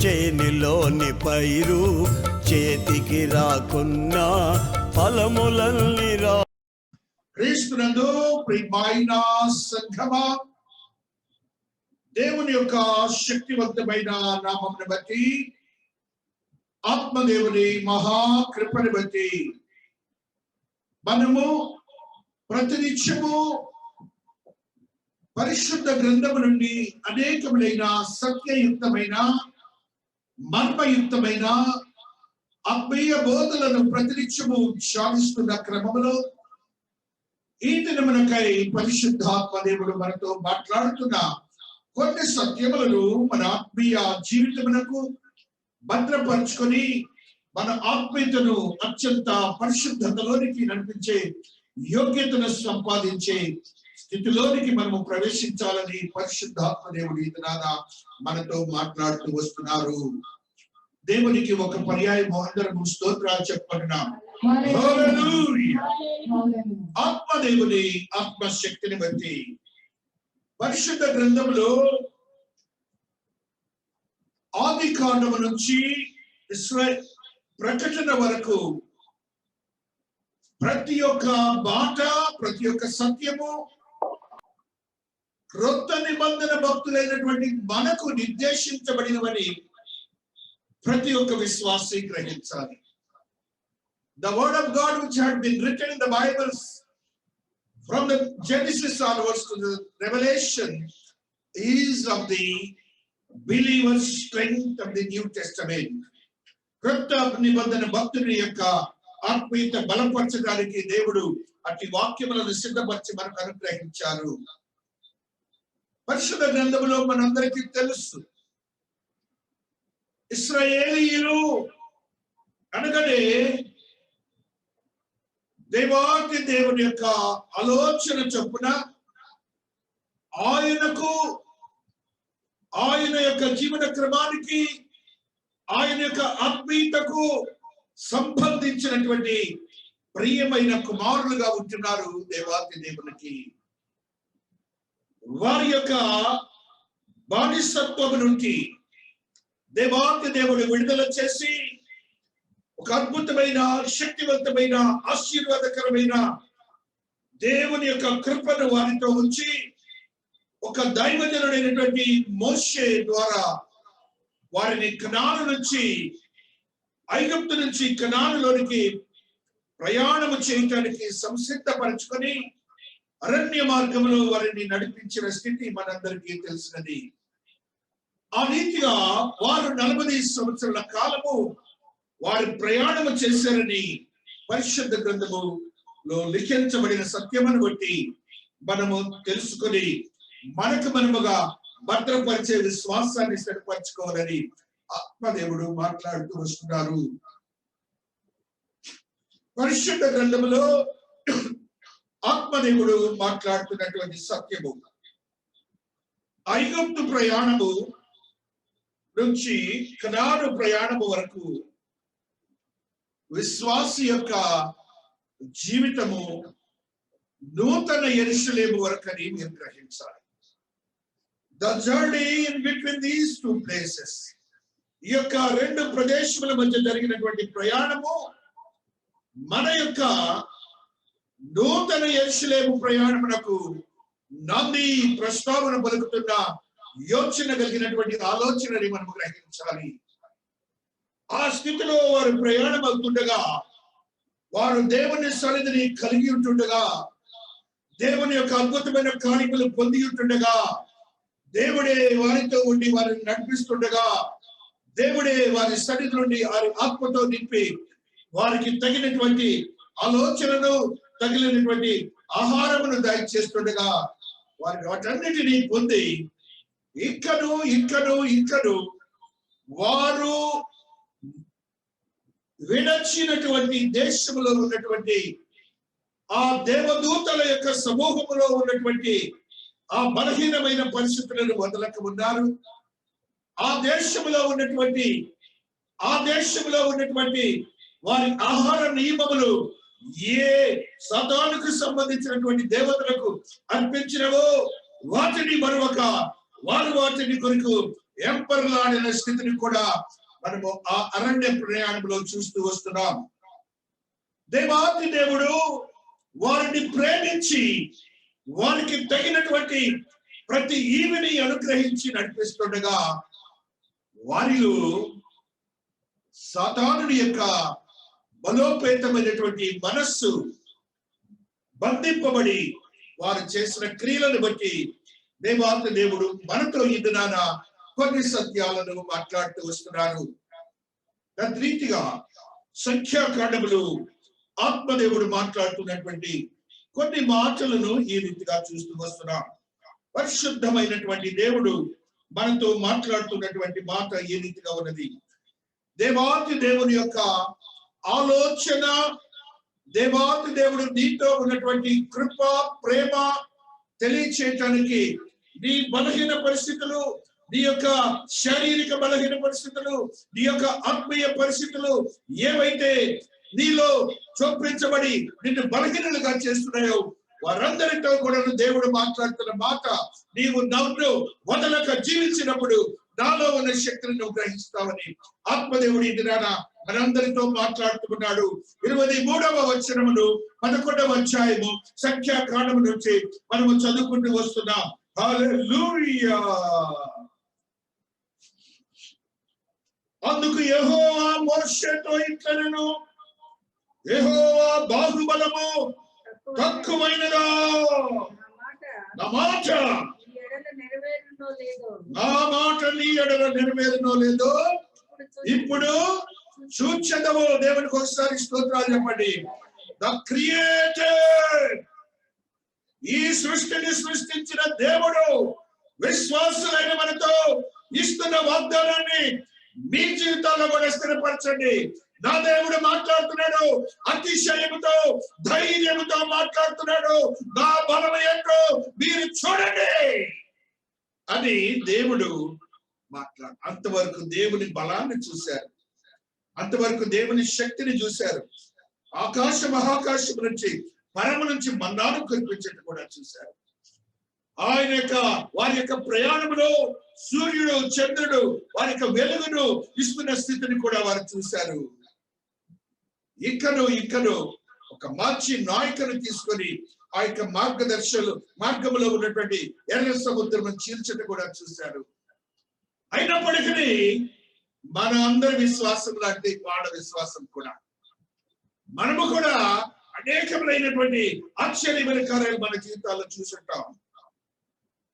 చేనిలోని పైరు చేతికి రాకున్నా ఫలములన్నీ రా. క్రీస్తునందు ప్రియమైన సంఘమా, దేవుని యొక్క శక్తివంతమైన నామమును బట్టి, ఆత్మదేవుని మహాకృపను బట్టి మనము ప్రతినిత్యము పరిశుద్ధ గ్రంథము నుండి అనేకములైన సత్యయుక్తమైన మర్మయుక్తమైన ఆత్మీయ బోధలను ప్రతినిత్యము ధ్యానిస్తున్న క్రమంలో ఈ దినమునకై పరిశుద్ధాత్మ దేవుడు మనతో మాట్లాడుతున్న కొన్ని సత్యములను మన ఆత్మీయ జీవితమునకు భద్రపరుచుకొని మన ఆత్మీయతను అత్యంత పరిశుద్ధతలోనికి నడిపించే యోగ్యతను సంపాదించే స్థితిలోనికి మనము ప్రవేశించాలని పరిశుద్ధాత్మ దేవుడు ఈ దినాన మనతో మాట్లాడుతూ వస్తున్నారు. దేవునికి ఒక పర్యాయం అందరము స్తోత్రాలు చెప్పబడినాం. ఆత్మదేవుని ఆత్మశక్తిని బట్టి పరిశుద్ధ గ్రంథంలో ఆది కాండము నుంచి ఇశ్రాయేలు ప్రకటన వరకు ప్రతి ఒక్క మాట, ప్రతి ఒక్క సత్యము క్రొత్త నిబంధన భక్తులైనటువంటి మనకు నిర్దేశించబడినవని ప్రతి ఒక్క విశ్వాసి గ్రహించాలి. The word of God which had been written in the Bibles from the Genesis onwards to the Revelation is of the believer's strength of the New Testament. క్రొత్త నిబంధన భక్తుని యొక్క ఆత్మీయత బలపరచడానికి దేవుడు అట్టి వాక్యములను సిద్ధపరిచి మనకు అనుగ్రహించారు. పరిశుద్ధ గ్రంథంలో మనందరికీ తెలుసు, ఇశ్రాయేలీయులు అనగానే దేవాతి దేవుని యొక్క ఆలోచన చొప్పున ఆయన యొక్క జీవన క్రమానికి, ఆయన యొక్క ఆత్మీయతకు సంబంధించినటువంటి ప్రియమైన కుమారులుగా ఉంటున్నారు దేవాతి దేవునికి. వారి యొక్క బానిసత్వము నుండి దేవాతి దేవుడు విడుదల చేసి ఒక అద్భుతమైన, శక్తివంతమైన, ఆశీర్వాదకరమైన దేవుని యొక్క కృపను వారితో ఉంచి ఒక దైవజనుడైనటువంటి మోషే ద్వారా వారిని కనాను నుంచి, ఐగుప్తు నుంచి కనానులోనికి ప్రయాణము చేయటానికి సంసిద్ధపరచుకొని అరణ్య మార్గంలో వారిని నడిపించిన స్థితి మనందరికీ తెలిసినది. ఆ రీతిగా వారు 40 సంవత్సరాల కాలము వారు ప్రయాణము చేశారని పరిశుద్ధ గ్రంథములో లిఖించబడిన సత్యమును బట్టి మనము తెలుసుకొని మనముగా భద్రపరిచే విశ్వాసాన్ని స్థిరపరచుకోవాలని ఆత్మదేవుడు మాట్లాడుతూ వస్తున్నారు. పరిశుద్ధ గ్రంథములో ఆత్మదేవుడు మాట్లాడుతున్నటువంటి సత్యము, ఐగుప్తు ప్రయాణము నుంచి కనాను ప్రయాణము వరకు విశ్వాసి యొక్క జీవితము నూతన యెరూషలేము వరకు అని మీరు గ్రహించాలి. The journey in between these two places, ఈ యొక్క రెండు ప్రదేశముల మధ్య జరిగినటువంటి ప్రయాణము మన యొక్క నూతన యెరూషలేము ప్రయాణమునకు నాంది ప్రస్తావన పలుకుతున్న యోచన కలిగినటువంటి ఆలోచనని మనము గ్రహించాలి. ఆ స్థితిలో వారు ప్రయాణం అవుతుండగా, వారు దేవుని సన్నిధిని కలిగి ఉంటుండగా, దేవుని యొక్క అద్భుతమైన కార్యములు పొంది ఉంటుండగా, దేవుడే వారితో ఉండి వారిని నడిపిస్తుండగా, దేవుడే వారి సన్నిధి నుండి వారి ఆత్మతో నింపి వారికి తగినటువంటి ఆలోచనను, తగినటువంటి ఆహారమును దయచేస్తుండగా వారి వాటన్నిటినీ పొంది ఇక్కను వారు విడచినటువంటి దేశంలో ఉన్నటువంటి ఆ దేవదూతల యొక్క సమూహములో ఉన్నటువంటి ఆ బలహీనమైన పరిస్థితులను వదలక ఉన్నారు. ఆ దేశంలో ఉన్నటువంటి వారి ఆహార నియమములు ఏ సతానుకు సంబంధించినటువంటి దేవతలకు అర్పించినవో వాటిని మరొక వారు వాటిని కొరకు ఎంపర్లాడిన స్థితిని కూడా మనము ఆ అరణ్య ప్రయాణంలో చూస్తూ వస్తున్నాం. దేవాతి దేవుడు వారిని ప్రేమించి వారికి తగినటువంటి ప్రతి ఈవిని అనుగ్రహించి నడిపిస్తుండగా వారిలో సాతానుడి యొక్క బలోపేతమైనటువంటి మనస్సు బంధింపబడి వారు చేసిన క్రియలను బట్టి దేవాతి దేవుడు మనతో ఈ దినాన కొన్ని సత్యాలను మాట్లాడుతూ వస్తున్నారు. తద్రీతిగా సంఖ్యాకాండములు ఆత్మదేవుడు మాట్లాడుతున్నటువంటి కొన్ని మాటలను ఈ రీతిగా చూస్తూ వస్తున్నాం. పరిశుద్ధమైనటువంటి దేవుడు మనతో మాట్లాడుతున్నటువంటి మాట ఈ రీతిగా ఉన్నది. దేవాతి దేవుని యొక్క ఆలోచన, దేవాతి దేవుడు నీతో ఉన్నటువంటి కృప, ప్రేమ తెలియచేయటానికి నీ బలహీన పరిస్థితులు, నీ యొక్క శారీరక బలహీన పరిస్థితులు, నీ యొక్క ఆత్మీయ పరిస్థితులు ఏవైతే నీలో చొప్పించబడి నిన్ను బలహీనలుగా చేస్తున్నాయో వారందరితో కూడా దేవుడు మాట్లాడుతున్న మాట, నీవు నన్ను వదలక జీవించినప్పుడు నాలో ఉన్న శక్తిని నువ్వు గ్రహిస్తావని ఆత్మదేవుడి దినాన మనందరితో మాట్లాడుతున్నాడు. 23వ వచనమును 11వ అధ్యాయము సంఖ్యాకాండము నుంచి మనము చదువుకుంటూ వస్తున్నాం. హల్లెలూయా. అందుకు యెహోవా మోషేతో ఇట్లనెను, యెహోవా బాహుబలము తక్కువైనదా? నా మాట నీ ఎడల నెరవేరునో లేదో ఇప్పుడు చూచెదవు. దేవునికి ఒకసారి స్తోత్రాలు చెప్పండి. ద క్రియేటర్, ఈ సృష్టిని సృష్టించిన దేవుడు విశ్వాసులైన మనతో ఇస్తున్న వాగ్దానాన్ని మీ జీవితాల్లో కూడా స్థిరపరచండి. నా దేవుడు మాట్లాడుతున్నాడు, అతిశయముతో ధైర్యముతో మాట్లాడుతున్నాడు. నా బలం ఏంటో మీరు చూడండి అని దేవుడు మాట్లాడు. అంతవరకు దేవుని బలాన్ని చూశారు, అంతవరకు దేవుని శక్తిని చూశారు. ఆకాశ మహాకాశం నుంచి పరమ నుంచి మన్నాను కురిపించడం కూడా చూశారు. ఆయన యొక్క వారి యొక్క ప్రయాణంలో సూర్యుడు, చంద్రుడు వారి యొక్క వెలుగును ఇస్తున్న స్థితిని కూడా వారు చూశారు. ఇక్కను ఒక మంచి నాయకుని తీసుకొని ఆ యొక్క మార్గంలో ఉన్నటువంటి ఎర్ర సముద్రం చీల్చట కూడా చూశారు. అయినప్పటికీ మన అందరి విశ్వాసం లాంటి వాడ విశ్వాసం కూడా మనము కూడా అనేకమైనటువంటి ఆశ్చర్యమైన కార్యాలు మన జీవితాల్లో చూసుంటాం.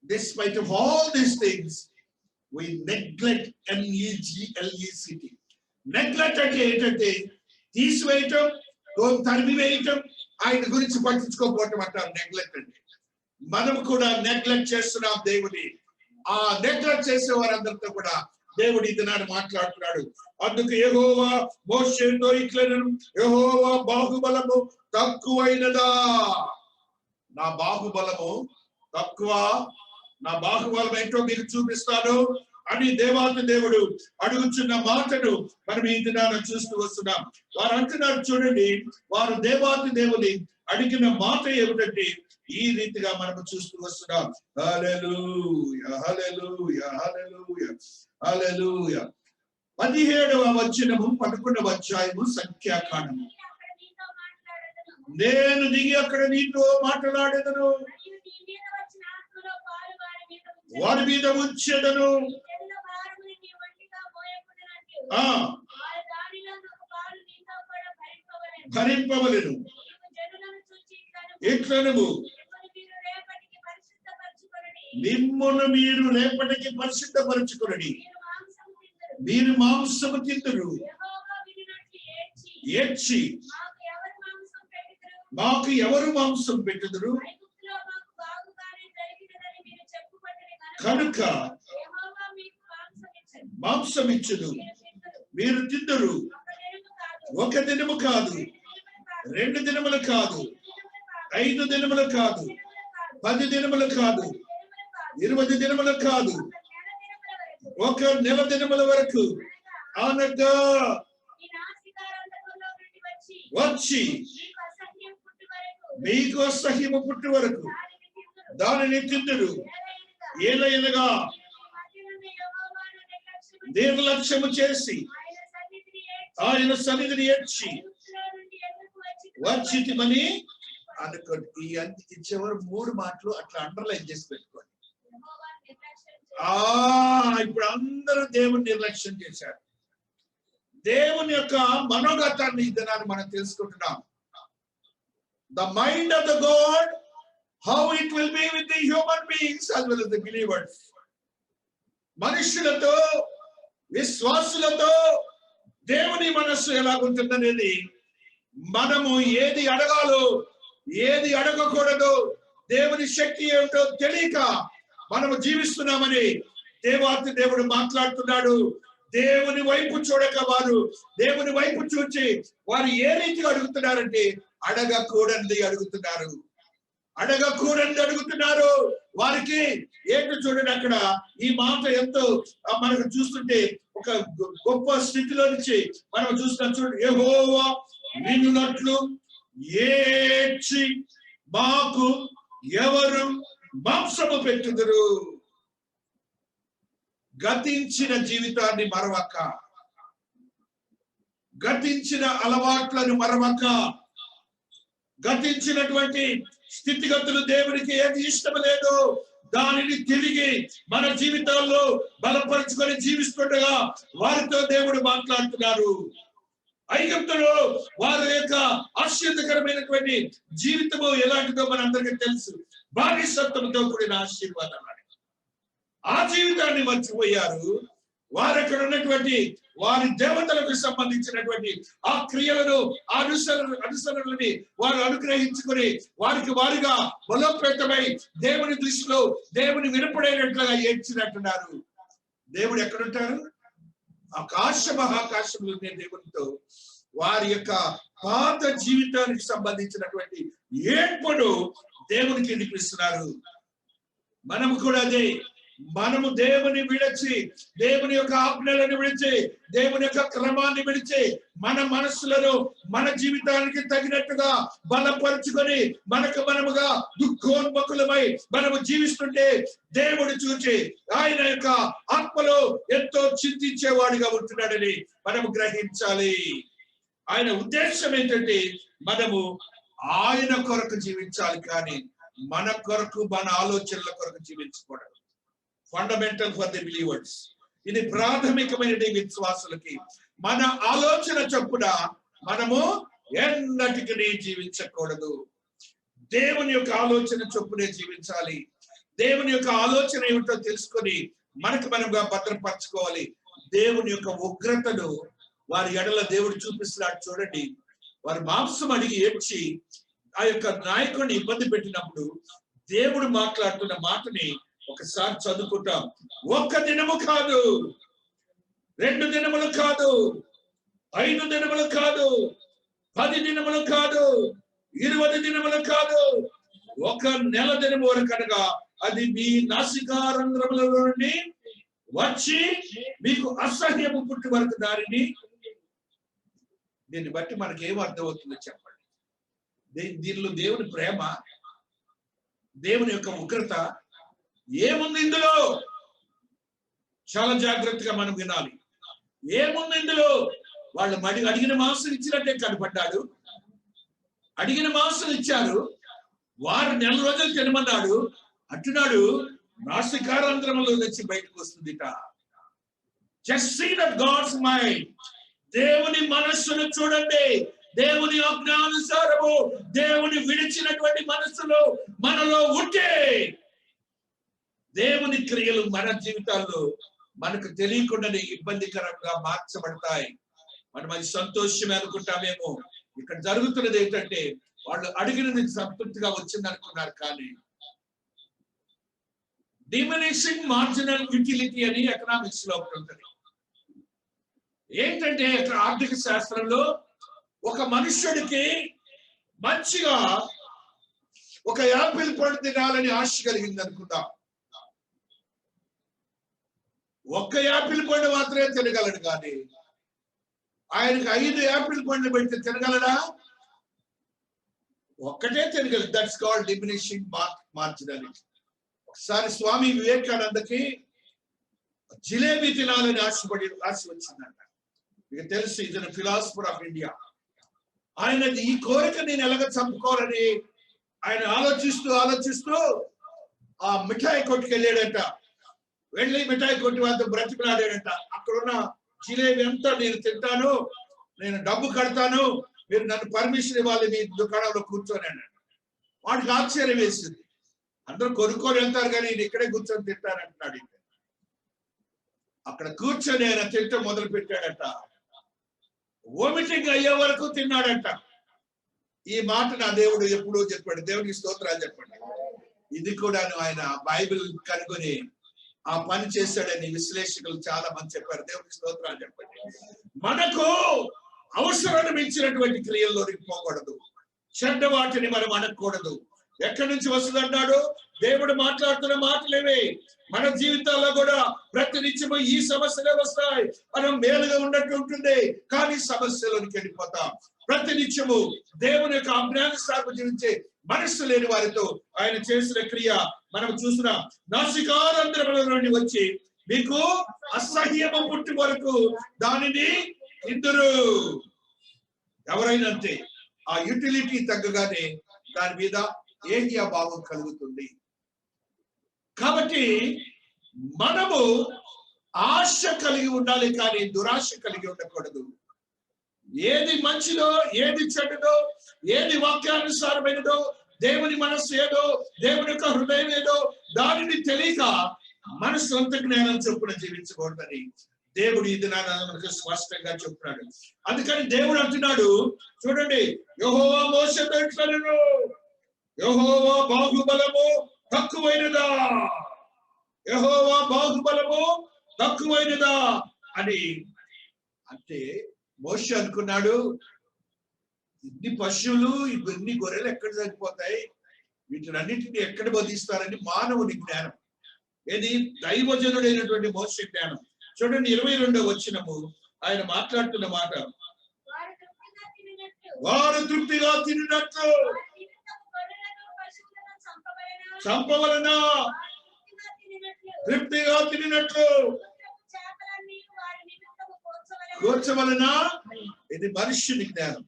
Despite of all these things, we neglect NEGLECT. Neglect అంటే ఏంటంటే తీసివేయటం, తరిమివేయటం, ఆయన గురించి పట్టించుకోకపోవటం అంటారు నెగ్లెక్ట్ అంటే. మనం కూడా నెగ్లెక్ట్ చేస్తున్నాం దేవుని. ఆ నెగ్లెక్ట్ చేసే వారందరితో కూడా దేవుడు ఇది నాడు మాట్లాడుతున్నాడు. అందుకు యెహోవా మోషేతో ఇట్లనెను, యెహోవా బాహుబలము తక్కువైనదా? నా బాహుబలము తక్కువ, నా బాహుబలం ఏంటో మీకు చూపిస్తాను అని దేవాతి దేవుడు అడుగుచున్న మాటను మనం ఈ దినాన చూస్తూ వస్తున్నాం. వారు అంటున్నారు చూడండి, వారు దేవాతి దేవుని అడిగిన మాట ఏమిటంటే ఈ రీతిగా మనము చూస్తూ వస్తున్నాం. హల్లెలూయా, హల్లెలూయా, హల్లెలూయా, హల్లెలూయా. 17వ వచనము 11వ అధ్యాయము సంఖ్యాకాండము. నేను దిగి అక్కడ నీతో మాట్లాడేదను, వారి మీద ఉంచెదను. భరింపవలెను. ఇట్లనము మిమ్మును మీరు రేపటికి పరిశుద్ధపరచుకొనుడి, మీరు మాంసము తిందురు. ఏడ్చి మాకు ఎవరు మాంసం పెట్టుదురు? కనుక మాంసం ఇచ్చును, మీరు తిందురు. ఒక దినము కాదు, 2 దినములు కాదు, 5 దినములు కాదు, 10 దినములు కాదు, 20 దినములు కాదు, 1 నెల దినముల వరకు అనగా వచ్చి మీకు అసహ్యము పుట్టు వరకు దానిని తిందురు. ఏలయనగా నిర్లక్ష్యము చేసి ఆయన సన్నిధిని ఏడ్చి వచ్చితిమని అనుకోండి. ఈ చివరి 3 మాటలు అట్లా అండర్లైన్ చేసి పెట్టుకోండి. ఇప్పుడు అందరూ దేవుని నిర్లక్ష్యం చేశారు. దేవుని యొక్క మనోగతాన్ని ఈ దినాన్ని మనం తెలుసుకుంటున్నాం. The mind of the God, how it will be with the human beings as well as the believers. మనుషులతో విశ్వాసులతో దేవుని మనస్సు ఎలాగుంటుందనేది మనము ఏది అడగాలో ఏది అడగకూడదు, దేవుని శక్తి ఏమిటో తెలియక మనము జీవిస్తున్నామని దేవాతి దేవుడు మాట్లాడుతున్నాడు. దేవుని వైపు చూడక వారు దేవుని వైపు చూచి వారు ఏ రీతిగా అడుగుతున్నారంటే అడగకూడనిది అడుగుతున్నారు, అడగకూడనిది అడుగుతున్నారు. వారికి ఏంటో చూడండి, అక్కడ ఈ మాట ఎంతో మనకు చూస్తుంటే ఒక గొప్ప స్థితిలో నుంచి మనం చూస్తున్నాం. చూడండి, యెహోవా వినునట్లు ఏడ్చి మాకు ఎవరు మాంసము పెట్టుదురు. గతించిన జీవితాన్ని మరవక, గతించిన అలవాట్లను మరవక, గతించినటువంటి స్థితిగతులు దేవునికి ఏది ఇష్టం లేదు దానిని తిరిగి మన జీవితాల్లో బలపరుచుకొని జీవిస్తుండగా వారితో దేవుడు మాట్లాడుతున్నారు. ఐగుప్తులో వారి యొక్క ఆశ్చర్యకరమైనటువంటి జీవితము ఎలాంటిదో మనందరికీ తెలుసు. బానిసత్వంతో కూడిన ఆశీర్వాదం. ఆ జీవితాన్ని మర్చిపోయారు. వారు అక్కడ ఉన్నటువంటి వారి దేవతలకు సంబంధించినటువంటి ఆ క్రియలను అనుసరణలని వారు అనుగ్రహించుకొని వారికి వారిగా బలోపేతమై దేవుని దృష్టిలో దేవుని వినపడేటట్లుగా ఏడ్చినట్టున్నారు. దేవుడు ఎక్కడుంటారు? ఆకాశ మహాకాశంలో దేవునితో వారి యొక్క పాత జీవితానికి సంబంధించినటువంటి ఏర్పడు దేవునికి వినిపిస్తున్నారు. మనము కూడా అదే, మనము దేవుని విడిచి, దేవుని యొక్క ఆజ్ఞలను విడిచి, దేవుని యొక్క క్రమాన్ని విడిచి మన మనస్సులను మన జీవితానికి తగినట్టుగా బలపరుచుకొని మనకు మనముగా దుఃఖోన్ముఖులమై మనము జీవిస్తుంటే దేవుడు చూచి ఆయన యొక్క ఆత్మలో ఎంతో చింతించేవాడిగా ఉంటున్నాడని మనము గ్రహించాలి. ఆయన ఉద్దేశం ఏంటంటే మనము ఆయన కొరకు జీవించాలి, కానీ మన కొరకు మన ఆలోచనల కొరకు జీవించకూడదు. Fundamental for the believers. ఇది ప్రాథమికమైన విశ్వాసులకి. మన ఆలోచన చొప్పున మనము ఎన్నటికీ జీవించకూడదు. దేవుని యొక్క ఆలోచన చొప్పునే జీవించాలి. దేవుని యొక్క ఆలోచన ఏమిటో తెలుసుకొని మనకు మనముగా భద్రపరచుకోవాలి. దేవుని యొక్క ఉగ్రతను వారి ఎడల దేవుడు చూపిస్తున్నాడు. చూడండి, వారి మాంసం అడిగి ఏడ్చి ఆ యొక్క నాయకుడిని ఇబ్బంది పెట్టినప్పుడు దేవుడు మాట్లాడుతున్న మాటని ఒకసారి చదువుకుంటాం. 1 దినము కాదు, 2 దినములు కాదు, 5 దినములు కాదు, 10 దినములు కాదు, 20 దినములు కాదు, 1 నెల దినము వరకు అనగా అది మీ నాసికారంధ్రముల నుండి వచ్చి మీకు అసహ్యము పుట్టి వరకు దారిని. దీన్ని బట్టి మనకి ఏం అర్థమవుతుందో చెప్పండి. దీనిలో దేవుని ప్రేమ, దేవుని యొక్క ఉగ్రత ఏముంది ఇందులో? చాలా జాగ్రత్తగా మనం వినాలి. ఏముంది ఇందులో? వాళ్ళు అడిగిన మాంసం ఇచ్చినట్టే కనపడ్డాడు. అడిగిన మాంసం ఇచ్చారు, వారు 4 రోజులు తినమన్నాడు అంటున్నాడు. నాసికారంధ్రములో నుంచి బయటకు వస్తుందిట. Just see that God's mind. దేవుని మనస్సును చూడండి. దేవుని ఆజ్ఞానుసారము దేవుని విడిచినటువంటి మనస్సులో మనలో ఉంటే దేవుని క్రియలు మన జీవితాల్లో మనకు తెలియకుండానే ఇబ్బందికరంగా మార్చబడతాయి. మనం అది సంతోషమే అనుకుంటామేమో. ఇక్కడ జరుగుతున్నది ఏంటంటే వాళ్ళు అడిగినది సంతృప్తిగా వచ్చింది అనుకున్నారు, కానీ డిమినిషింగ్ మార్జినల్ యూటిలిటీ అని ఎకనామిక్స్ లో ఉంటుంది. ఏంటంటే ఇక్కడ ఆర్థిక శాస్త్రంలో ఒక మనుష్యుడికి మంచిగా ఒక యాపిల్ పండు తినాలని ఆశ కలిగింది అనుకుందాం. 1 యాపిల్ పండు మాత్రమే తినగలడు, కానీ ఆయనకు 5 యాపిల్ పండ్లు పెడితే తినగలడా? ఒక్కటే తినగలడు. That's called diminishing marginality. ఒకసారి స్వామి వివేకానందకి జిలేబీ తినాలని ఆశ వచ్చిందంట. మీకు తెలుసు, ఇతను ఫిలాసఫర్ ఆఫ్ ఇండియా. ఆయన ఈ కోరిక నేను ఎలాగ చంపుకోవాలని ఆయన ఆలోచిస్తూ ఆ మిఠాయి కొట్టుకు వెళ్ళాడట. వెళ్ళి మిఠాయి కొట్టి వాళ్ళతో బ్రతిమలాడాడట. అక్కడున్న జిలేబీ అంతా నేను తింటాను, నేను డబ్బు కడతాను, మీరు నన్ను పర్మిషన్ ఇవ్వాలి మీ దుకాణంలో కూర్చొని అన్నాడు. వాడికి ఆశ్చర్యం వేసింది. అందరూ కొనుక్కొని వెళ్తారు కానీ నేను ఇక్కడే కూర్చొని తింటానంటున్నాడు. అక్కడ కూర్చొని ఆయన తింటూ మొదలు పెట్టాడట. వోమిటింగ్ అయ్యే వరకు తిన్నాడట. ఈ మాట నా దేవుడు ఎప్పుడూ చెప్పాడు. దేవుడికి స్తోత్రాలు చెప్పండి. ఇది కూడా ఆయన బైబిల్ కనుగొని ఆ పని చేశాడని విశ్లేషకులు చాలా మంది చెప్పారు. దేవుడికి స్తోత్రాలు చెప్పండి. మనకు అవసరాన్ని మించినటువంటి క్రియల్లోనికి పోకూడదు. చెడ్డ వాటిని మనం అనకూడదు. ఎక్కడి నుంచి వస్తుంది అన్నాడు? దేవుడు మాట్లాడుతున్న మాటలేవే. మన జీవితాల్లో కూడా ప్రతి నిత్యము ఈ సమస్యలే వస్తాయి. మనం మేలుగా ఉన్నట్టు ఉంటుంది, కానీ సమస్యలోనికి వెళ్ళిపోతాం. ప్రతి నిత్యము దేవుని యొక్క అజ్ఞానసారము జీవించే మనస్సు లేని వారితో ఆయన చేసిన క్రియ మనం చూస్తున్నాం. నాసికారంధ్రముల నుండి వచ్చి మీకు అసహ్యము పుట్టి వరకు దానిని ఇందురు. ఎవరైనా అంతే, ఆ యూటిలిటీ తగ్గగానే దాని మీద ఏహియా భావం కలుగుతుంది. కాబట్టి మనము ఆశ కలిగి ఉండాలి, కానీ దురాశ కలిగి ఉండకూడదు. ఏది మంచిదో, ఏది చెడ్డదో, ఏది వాక్యానుసారమైనదో, దేవుని మనస్సు ఏదో, దేవుని యొక్క హృదయం ఏదో దానిని తెలియక మన సొంత జ్ఞానం చొప్పున జీవించకూడదని దేవుడు ఇది మనకు స్పష్టంగా చెప్తున్నాడు. అందుకని దేవుడు అంటున్నాడు, చూడండి, యెహోవా మోషేతో ఇట్లనెను, యెహోవా బాహుబలము తక్కువైనదా, యెహోవా బాహుబలము తక్కువైనదా అని. అంటే మోషే అనుకున్నాడు, ఇన్ని పశువులు, ఇన్ని గొర్రెలు ఎక్కడ సరిపోతాయి, వీటినన్నిటిని ఎక్కడ బోధిస్తారని మానవుని జ్ఞానం. ఏది? దైవజనుడైనటువంటి మోషే జ్ఞానం. చూడండి 22వ వచనము ఆయన మాట్లాడుతున్న మాట, వారు తృప్తిగా తిన్నట్లు చంపవలన, తృప్తిగా తిన్నట్లు కూర్చవలన. ఇది మనుష్యుని జ్ఞానం.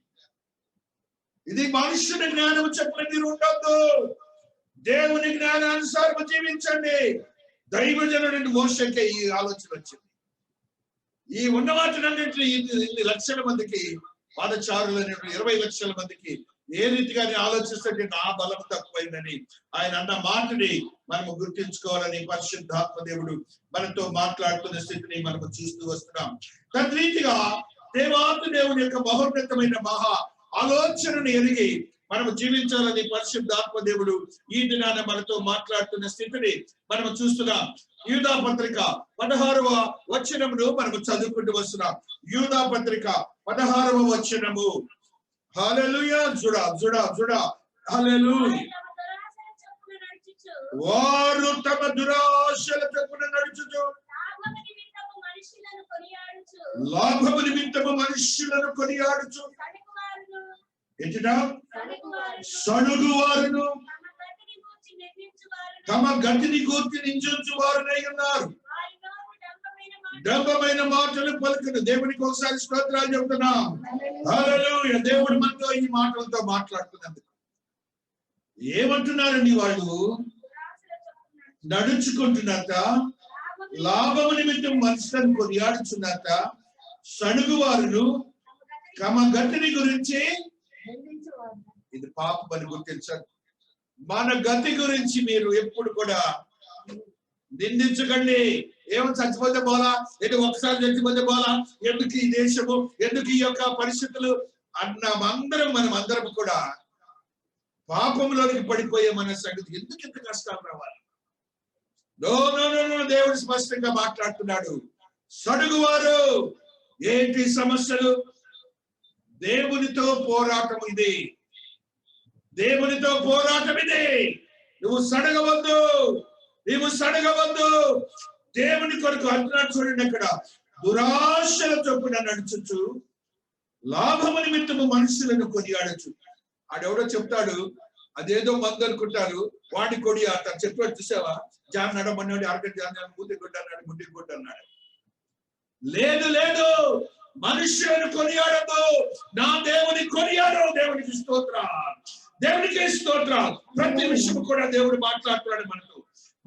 ఇది మనుష్యుని జ్ఞానం చెప్పిన మీరు ఉండొద్దు. దేవుని జ్ఞానానుసారం జీవించండి. దైవజనుడి మోషేకే ఈ ఆలోచన వచ్చింది. ఈ ఉన్న వాటినన్నింటినీ ఇన్ని లక్షల మందికి పాదచారులు 20 లక్షల మందికి ఏ రీతిగానే ఆలోచిస్తుంటే నా బలం తక్కువైందని ఆయన అన్న మాటని మనము గుర్తించుకోవాలని పరిశుద్ధాత్మ దేవుడు మనతో మాట్లాడుతున్న స్థితిని మనము చూస్తూ వస్తున్నాం. తద్రీతిగా దేవాతి దేవుని యొక్క మహోన్నతమైన మహా ఆలోచనను ఎరిగి మనము జీవించాలని పరిశుద్ధాత్మ దేవుడు ఈ దినాన మనతో మాట్లాడుతున్న స్థితిని మనము చూస్తున్నాం. యూదా పత్రిక 16వ వచనమును మనము చదువుకుంటూ వస్తున్నాం. యూదా పత్రిక 16వ వచనము. హల్లెలూయా. చూడా హల్లెలూయా. వారు తమ దురాశల చొప్పున నడుచుచు లాభము నిమిత్తము మనుష్యులను కొనియాడుచు సణుగు వారును తమ గతిని గూర్చి నిందించు వారునై ఉన్నారు. డంబమైన మాటలు పలుకును. దేవునికి ఒకసారి స్తోత్రాలు చెబుతున్నాం. హల్లెలూయా. దేవుడు మనతో ఈ మాటలతో మాట్లాడుతున్నందుకు ఏమంటున్నారండి? వాళ్ళు నడుచుకుంటున్నాక, లాభము నిమిత్తం మనుషులను కొనియాడుచున్నాక, సణుగు వారును తమ గతిని గురించి, ఇది పాపం అని గుర్తించండి. మన గతి గురించి మీరు ఎప్పుడు కూడా నిందించకండి. ఏమో చచ్చిపోతే పోలా, ఏదో ఒకసారి చచ్చిపోతే పోలా, ఎందుకు ఈ దేశము, ఎందుకు ఈ యొక్క పరిస్థితులు మనం అందరం కూడా పాపంలోనికి పడిపోయే మన సంగతి. ఎందుకు ఇంత కష్టాలు రావాలి? నో. దేవుడు స్పష్టంగా మాట్లాడుతున్నాడు. సడుగువారు ఏంటి సమస్యలు? దేవునితో పోరాటం ఇది. దేవునితో పోరాటం ఇది. నువ్వు సడగవద్దు. దేవుని కొరకు అంటున్నాడు. చూడండి అక్కడ, దురాశల చొప్పున నడుచుచు లాభము నిమిత్తము మనుషులను కొనియాడచ్చు. ఆడెవడో చెప్తాడు, అదేదో మందు అనుకుంటారు. వాడి కొడి ఆట చెప్పాడు చూసావా, జాన్ నడమన్నాడు, అరగంట జాన్ బుద్ధి కొట్టన్నాడు, బుద్ధి కొట్టన్నాడు. లేదు లేదు, మనుష్యులను కొనియాడదు, నా దేవుని కొనియాడు. దేవునికి స్తోత్రం, దేవునికి స్తోత్రం. ప్రతి విషయం కూడా దేవుడు మాట్లాడుతున్నాడు మనతో.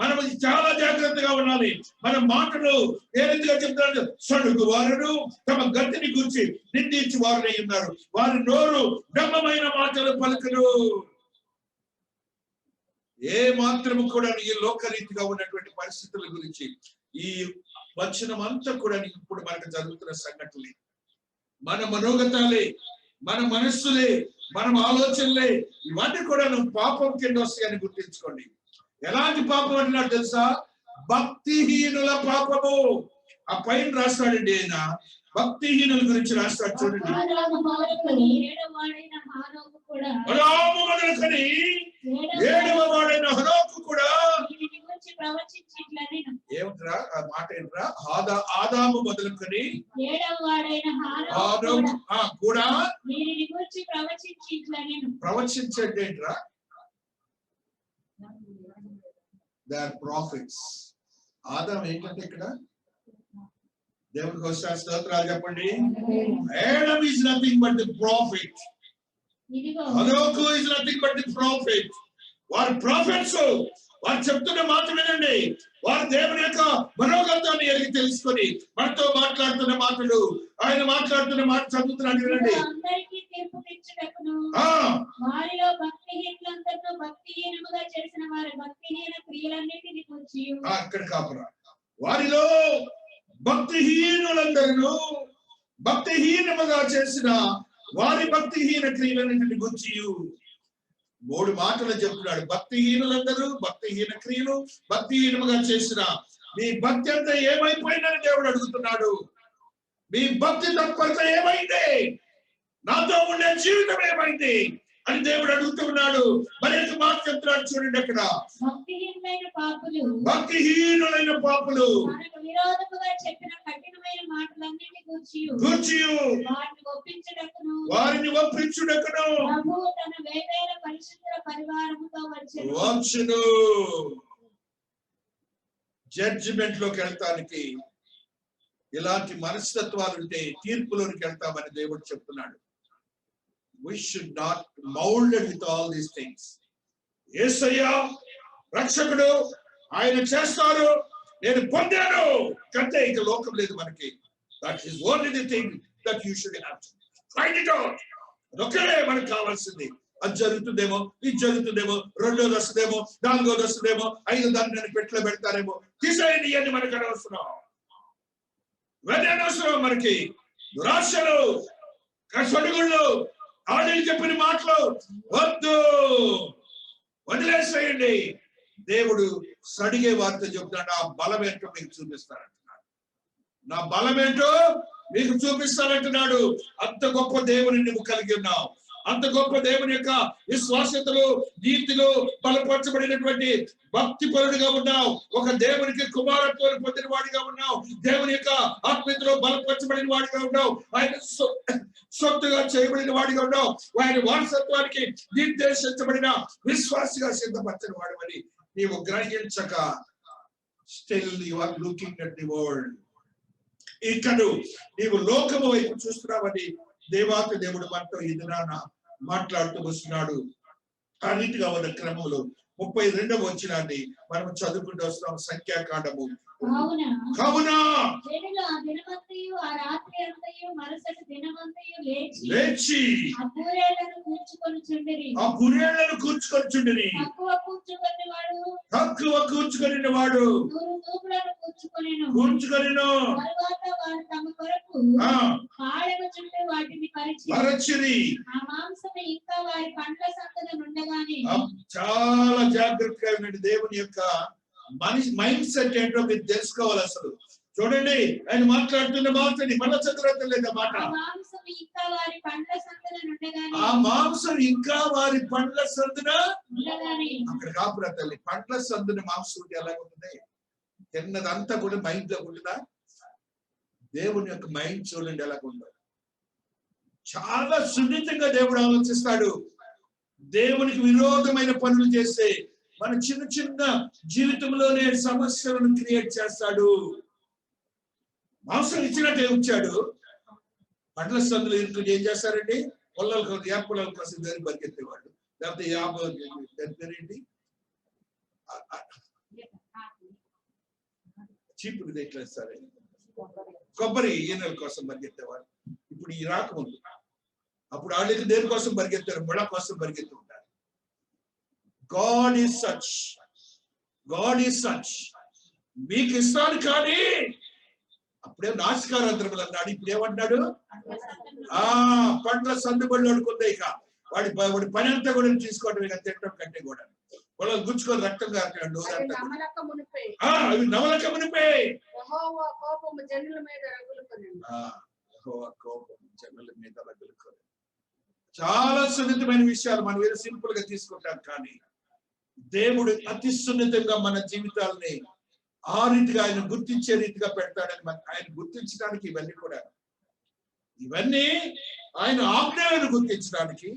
మనం చాలా జాగ్రత్తగా ఉండాలి. మన మాటలు ఏ రీతిగా చెప్తున్నాడు, సడుగు వారును తమ గతిని గురించి నిందించి వారునై ఉన్నారు, వారి నోరు బ్రహ్మమైన మాటలు పలుకును. ఏ మాత్రము కూడా ఈ లోకరీతిగా ఉన్నటువంటి పరిస్థితుల గురించి ఈ వచనం అంతా కూడా ఇప్పుడు మనకు జరుగుతున్న సంఘటనలే, మన మనోగతాలే, మన మనస్సులే, మన ఆలోచనలే, ఇవన్నీ కూడా పాపం కింద వస్తాయని గుర్తించుకోండి. ఎలాంటి పాపం అంటున్నాడు తెలుసా? భక్తిహీనుల పాపము. ఆ పైన రాస్తాడండి ఆయన, భక్తిహీనుల గురించి రాస్తాడు చూడండి. హనోకు మొదలుకొని 7వ వాడైన హనోకు కూడా ఏమిట్రా ఆ మాట ఏంట్రా? ఆదాము మొదలుకొని 7వ వాడైన హనోకు కూడా ప్రవచించేట్లా ఏంట్రా? They are profits. ఆదాం ఏంటంటే ఇక్కడ దేవుడికి వస్తారు స్తోత్రాలు చెప్పండి. Adam is nothing but the prophet. హనోకు is nothing but the prophet. వారు ప్రాఫిట్స్. వారు చెప్తున్న మాట వినండి. వారు దేవుని యొక్క మనోగతాన్ని ఎరిగి తెలుసుకొని మనతో మాట్లాడుతున్న మాటలు, ఆయన మాట్లాడుతున్న మాట చదువుతున్నాడు వినండి. అందరికీ తీర్పు తీర్చుటకును వారిలో భక్తిహీనులందరితో భక్తిహీనముగా చేసిన వారి భక్తిహీన క్రియలన్నిటిని గురించి అక్కడ కాపురా. వారిలో భక్తిహీనులందరూ భక్తిహీనముగా చేసిన వారి భక్తిహీన క్రియలన్నిటిని గురించి 3 మాటలు చెప్తున్నాడు. భక్తిహీనులందరూ భక్తిహీన క్రియలు, భక్తిహీనముగా చేసిన మీ భక్తి అంతా ఏమైపోయిందని దేవుడు అడుగుతున్నాడు. మీ భక్తి తత్పరత ఏమైంది? నాతో ఉండే జీవితం ఏమైంది అని దేవుడు అడుగుతున్నాడు. మరి ఒక మాట చెప్తున్నాడు చూడండి అక్కడ, భక్తిహీనులైన పాపులు విరోధముగా చెప్పిన కఠినమైన మాటలన్నిటిని గూర్చి వారిని ఒప్పించుటకును ప్రభువు తన వేవేల పరిశుద్ధుల పరివారముతో వచ్చును. జడ్జిమెంట్ లోకి వెళ్తానికి ఇలాంటి మనస్తత్వాలుంటే తీర్పులోనికి వెళ్తామని దేవుడు చెప్తున్నాడు. We should not molded with all these things. యేసయ్య రక్షకుడు, ఆయన చేస్తారు, నేను పొందాను కంటే ఇక లోకం లేదు మనకి. That is only the thing that you should have to find it out. అదొక్కడే మనకు కావాల్సింది. అది జరుగుతుందేమో, ఇది జరుగుతుందేమో, 2వ వస్తుందేమో, 4వ వస్తుందేమో, 5 దాన్ని పెట్టిలో పెడతారేమో, తీసేయండి. ఇవన్నీ మనకు అనవసరం. ఇవన్నీ అనవసరం మనకి. దురాశలు, కసడుగుళ్ళు, ఆడికి చెప్పిన మాటలు వద్దు, వదిలేసేయండి. దేవుడు సడిగే వార్త చెప్తున్నాడు. నా బలం ఏంటో మీకు చూపిస్తానంటున్నాడు. నా బలం ఏంటో మీకు చూపిస్తానంటున్నాడు. అంత గొప్ప దేవుని నువ్వు కలిగి ఉన్నావు. అంత గొప్ప దేవుని యొక్క విశ్వాసతలో, నీతిలో బలపరచబడినటువంటి భక్తి పరుడిగా ఉన్నావు. ఒక దేవునికి కుమారత్వాన్ని పొందిన వాడిగా ఉన్నావు. దేవుని యొక్క ఆత్మీయతలో బలపరచబడిన వాడిగా ఉన్నావు. ఆయన సొత్తుగా చేయబడిన వాడిగా ఉన్నావు. ఆయన వారసత్వానికి నిర్దేశించబడిన విశ్వాసిగా సిద్ధపరచిన వాడమని నీవు గ్రహించక still you are looking at the world. ఇక్కడ నీవు లోకము వైపు చూస్తున్నావని దేవాతి దేవుడు మనతో ఈ దినాన మాట్లాడుతూ వస్తున్నాడు. ఆ రీతిగా ఉన్న క్రమంలో 32వ వచనాన్ని మనం చదువుకుంటూ వస్తున్నాం. సంఖ్యాకాండము. కావున లేచి ఆ పురేళ్లను కూర్చుకొనిచుండిరి. తక్కువ కూర్చుకొని వాడు కూర్చుకొనిను. పరచిరి. చాలా జాగ్రత్తగా ఉండండి. దేవుని యొక్క మైండ్ సెట్ ఏంటో మీరు తెలుసుకోవాలి. అసలు చూడండి, ఆయన మాట్లాడుతున్న మాటని మళ్ళా చదువుతలేదా మాట. ఆ మాంసం ఇంకా వారి పండ్ల సందున అక్కడ కాపురా తల్లి. పండ్ల సందున మాంసం ఎలా ఉంటుంది? తిన్నదంతా కూడా మైండ్ లో ఉంటుందా? దేవుని యొక్క మైండ్ చూడండి ఎలా ఉందో. చాలా సున్నితంగా దేవుడు ఆలోచిస్తాడు. దేవునికి విరోధమైన పనులు చేస్తే మన చిన్న చిన్న జీవితంలోనే సమస్యలను క్రియేట్ చేస్తాడు. మాంసం ఇచ్చినట్టే ఉంచాడు, పండ్ల సందులు ఇరుకుని ఏం చేస్తారండి, పొలాల కోసం దాన్ని పరిగెత్తేవాడు. లేకపోతే దాని పేరేంటి, చీపురు దేట్లేస్తారే, కొబ్బరి ఈనెల కోసం పరిగెత్తేవాడు. ఇప్పుడు ఈ రాకముందు అప్పుడు వాళ్ళకి దేని కోసం పరిగెత్తారు, ముళ్ళ కోసం పరిగెత్తు ఉంటారు. God is such. మీకు ఇస్తాను కానీ అప్పుడే నాశకారంధ్రములు అన్నాడు. ఇప్పుడు ఏమంటాడు, పండ్ల సందుబళ్ళు అనుకుందా. ఇక వాడి పని అంతా కూడా తీసుకోవడం, ఇక తిట్టడం కంటే కూడా వాళ్ళు గుచ్చుకొని రక్తం కారకాడు. అవి నవలక మునిపే కోపం జనుల మీద రగులుకొని. చాలా సున్నితమైన విషయాలు మనం ఏదో సింపుల్ గా తీసుకుంటాం, కానీ దేవుడు అతి సున్నితంగా మన జీవితాలని ఆ రీతిగా ఆయన గుర్తించే రీతిగా పెడతాడని ఆయన గుర్తించడానికి ఇవన్నీ ఆయన ఆజ్ఞలను గుర్తించడానికి,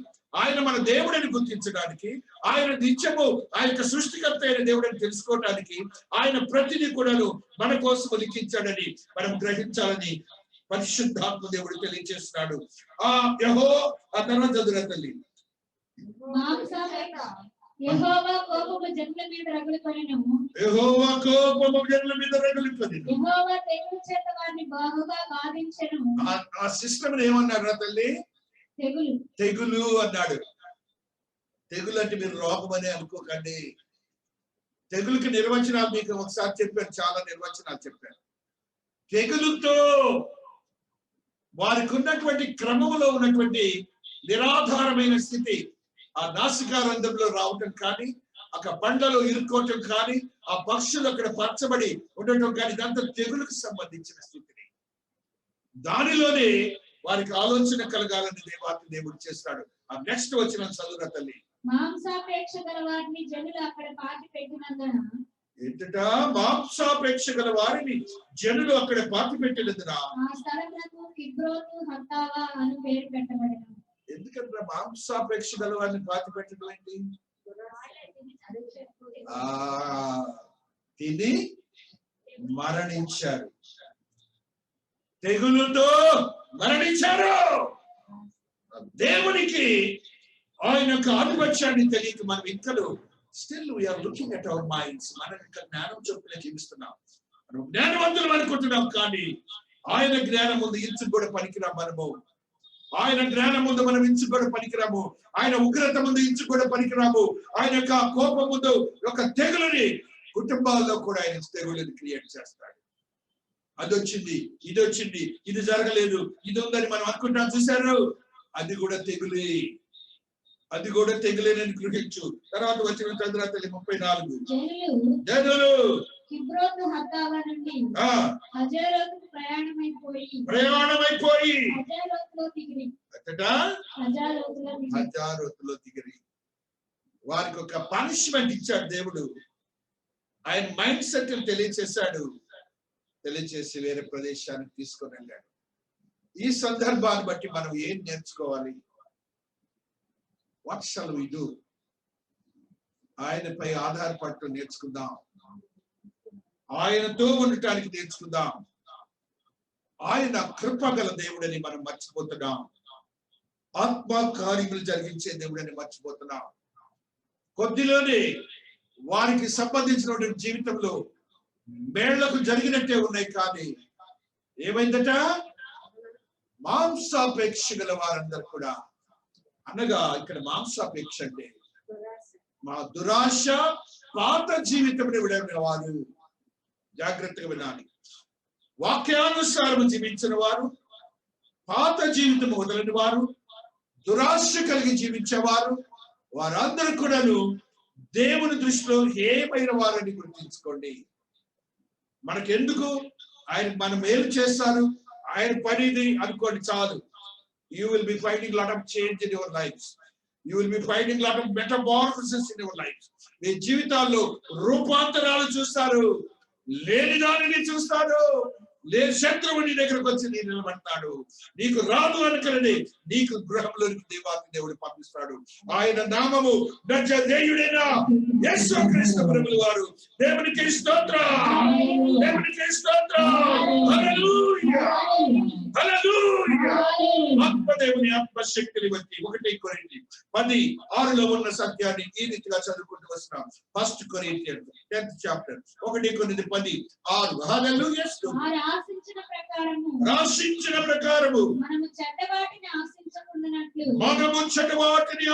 ఆయన మన దేవుడిని గుర్తించడానికి, ఆయన నిత్యము ఆయన యొక్క సృష్టికర్త అయిన దేవుడిని తెలుసుకోవడానికి ఆయన ప్రతిదీ కూడా మన కోసం లిఖించాడని మనం గ్రహించాలని పరిశుద్ధాత్మ దేవుడు తెలియజేస్తున్నాడు. ఆ తర్వాత చదువురా తల్లి. యెహోవా కోపము జనుల మీద రగులుకొనెను. యెహోవా తెగులు చేత వారిని బాగుగా బాధించెను. ఆ సిస్టమ్ ఏమన్నారా తల్లి? తెగులు అన్నాడు. తెగులు అంటే మీరు రోగం అని అనుకోకండి. తెగులుకి నిర్వచనాలు మీకు ఒకసారి చెప్పాను, చాలా నిర్వచనాలు చెప్పాను. తెగులుతో వారికి ఉన్నటువంటి క్రమంలో ఉన్నటువంటి నిరాధారమైన స్థితి, ఆ నాసికారంధ్రంలో రావటం కానీ, అక్కడ పండ్లలో ఇరుక్కోవటం కానీ, ఆ పక్షులు అక్కడ పరచబడి ఉండటం కానీ, ఇదంతా తెగులకు సంబంధించిన స్థితిని. దానిలోనే వారికి ఆలోచన కలగాలని దేవుడు చేస్తాడు. ఆ నెక్స్ట్ వచ్చిన చదువున తల్లి. మాంసాపేక్ష గల వారిని జనులు అక్కడ పాతి పెట్టినందున, ఏంటట మాంసాపేక్ష గల వారిని జనులు అక్కడ పాతి పెట్టినందున ఆ స్థలమునకు కిబ్రోతు హత్తావా అని పేరు పెట్టబడెను. ఎందుకంటే మాంసాపేక్ష గల వారిని పాతి పెట్టడం ఏంటి? తిని మరణించారు, తెగులుతో మరణించారు. దేవునికి ఆయన యొక్క ఆధిపత్యాన్ని తెలియక మనం ఇంకలు still we are looking at our minds. మనం ఇంకా జ్ఞానం చొప్పున జీవిస్తున్నాం, మనం జ్ఞానవంతులు అనుకుంటున్నాం, కానీ ఆయన జ్ఞానం ముందు ఇంచుకు కూడా పనికిరాం. మనము ఆయన జ్ఞానం ముందు మనం ఇంచుకు కూడా పనికిరాము. ఆయన ఉగ్రత ముందు ఇంచుకు కూడా పనికిరాము. ఆయన యొక్క కోపం ముందు ఒక తెగులుని కుటుంబాల్లో కూడా ఆయన తెగులుని క్రియేట్ చేస్తాడు. అది వచ్చింది, ఇది వచ్చింది, ఇది జరగలేదు, ఇది ఉందని మనం అనుకుంటాం. చూశారు, అది కూడా తెగులే, అది కూడా తెగులేనని గ్రహించు. తర్వాత వచ్చిన చంద్ర 34 జనులు కిబ్రోతు హత్తావా నుండి హజేరోతుకు ప్రయాణమైపోయి హజారోతులో దిగిరి. వారికి ఒక పనిష్మెంట్ ఇచ్చాడు దేవుడు. ఆయన మైండ్ సెట్ తెలియచేశాడు, తెలియచేసి వేరే ప్రదేశానికి తీసుకొని వెళ్ళాడు. ఈ సందర్భాన్ని బట్టి మనం ఏం నేర్చుకోవాలి? What shall we do? ఆయనపై ఆధారపడటం నేర్చుకుందాం, ఆయనతో ఉండటానికి నేర్చుకుందాం. ఆయన కృపగల దేవుడని మనం మర్చిపోతున్నాం, ఆత్మ కార్యములు జరిగించే దేవుడని మర్చిపోతున్నాం. కొద్దిలోనే వారికి సంబంధించినటువంటి జీవితంలో మేళ్లకు జరిగినట్టే ఉన్నాయి, కానీ ఏమైందట? మాంసాపేక్ష గల వారందరూ కూడా, అనగా ఇక్కడ మాంసాపేక్ష అంటే మా దురాశ, పాత జీవితం విడిన వారు. జాగ్రత్తగా వినాలి. వాక్యానుసారం జీవించిన వారు, పాత జీవితం వదలని వారు, దురాశ కలిగి జీవించేవారు, వారందరూ కూడా దేవుని దృష్టిలో ఏమైన వారని గుర్తించుకోండి. మనకెందుకు? ఆయన మన మేలు చేస్తారు, ఆయన పనిది అనుకోండి చాలు. You will be finding a lot of change in your lives. You will be finding a lot of metamorphosis in your lives. మీ జీవితాల్లో రూపాంతరాలు చూస్తారు, లేని దానిని చూస్తారు, శత్రువు నీ దగ్గరకు వచ్చి నీ నిలబడతాడు. నీకు రాదు అనుకని నీకు గృహంలోనికి దేవుడు పంపిస్తాడు. ఆయన నామము నజరేయుడైన యేసుక్రీస్తు ప్రభువు వారు. దేవునికి స్తోత్రం, దేవునికి స్తోత్రం. హల్లెలూయా, హల్లెలూయా. ఆత్మదేవుని ఆత్మశక్తిని బట్టి 1 కొరింథీ 10:6 ఉన్న సత్యాన్ని ఈ రీతిగా చదువుకుంటూ వస్తున్నాం. 1 కొరింథియన్స్ 10th chapter 1 కొరింథీ 10:6. హల్లెలూయా. రాసించిన ప్రకారము మనము చెడ్డవాటిని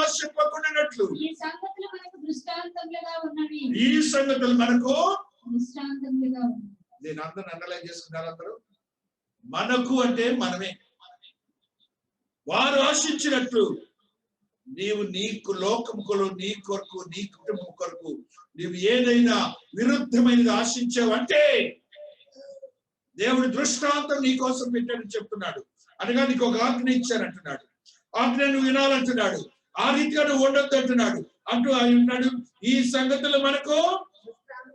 ఆశింపకుండానట్లు ఈ సంగతులు మనకు దృష్టాంతములుగా ఉన్నవి. ఈ సంగతులు మనకు దృష్టాంతములుగా ఉన్నవి. నేను అందరూ అండర్లైన్ చేసుకున్నారు. అందరూ మనకు అంటే మనమే. వారు ఆశించినట్లు నీవు నీకు లోకములో నీ కొరకు నీ కుటుంబం కొరకు నీవు ఏదైనా విరుద్ధమైనది ఆశించావంటే దేవుడి దృష్టాంతం నీ కోసం పెట్టాడని చెప్తున్నాడు. అనగా నీకు ఒక ఆజ్ఞ ఇచ్చానంటున్నాడు. ఆజ్ఞ నువ్వు వినాలంటున్నాడు. ఆ రీతిగా నువ్వు ఉండొద్దు అంటున్నాడు. అంటూ అంటున్నాడు ఈ సంగతులు మనకు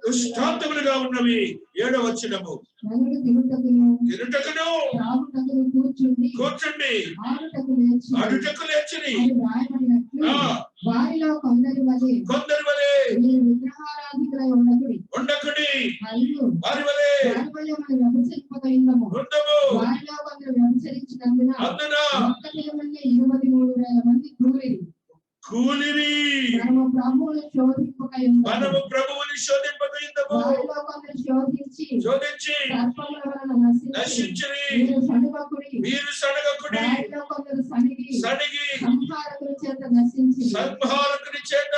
దృష్టాంతములుగా ఉన్నవి. 7వ వచనము తిరుటకును కూర్చుండి అడుటకు లేచిరి వారిలో కొందరి వలె ఉండకుడి వారి వలె ఉండము. వారిలో కొందరు వ్యభిచరించినందున అందున 23,000 మంది కూలిరి. మనము ప్రభువుని శోధింపక యుందము. శోధించి నశించిరి. మీరు సనగకుడి. సనిగి సంహారకుని చేత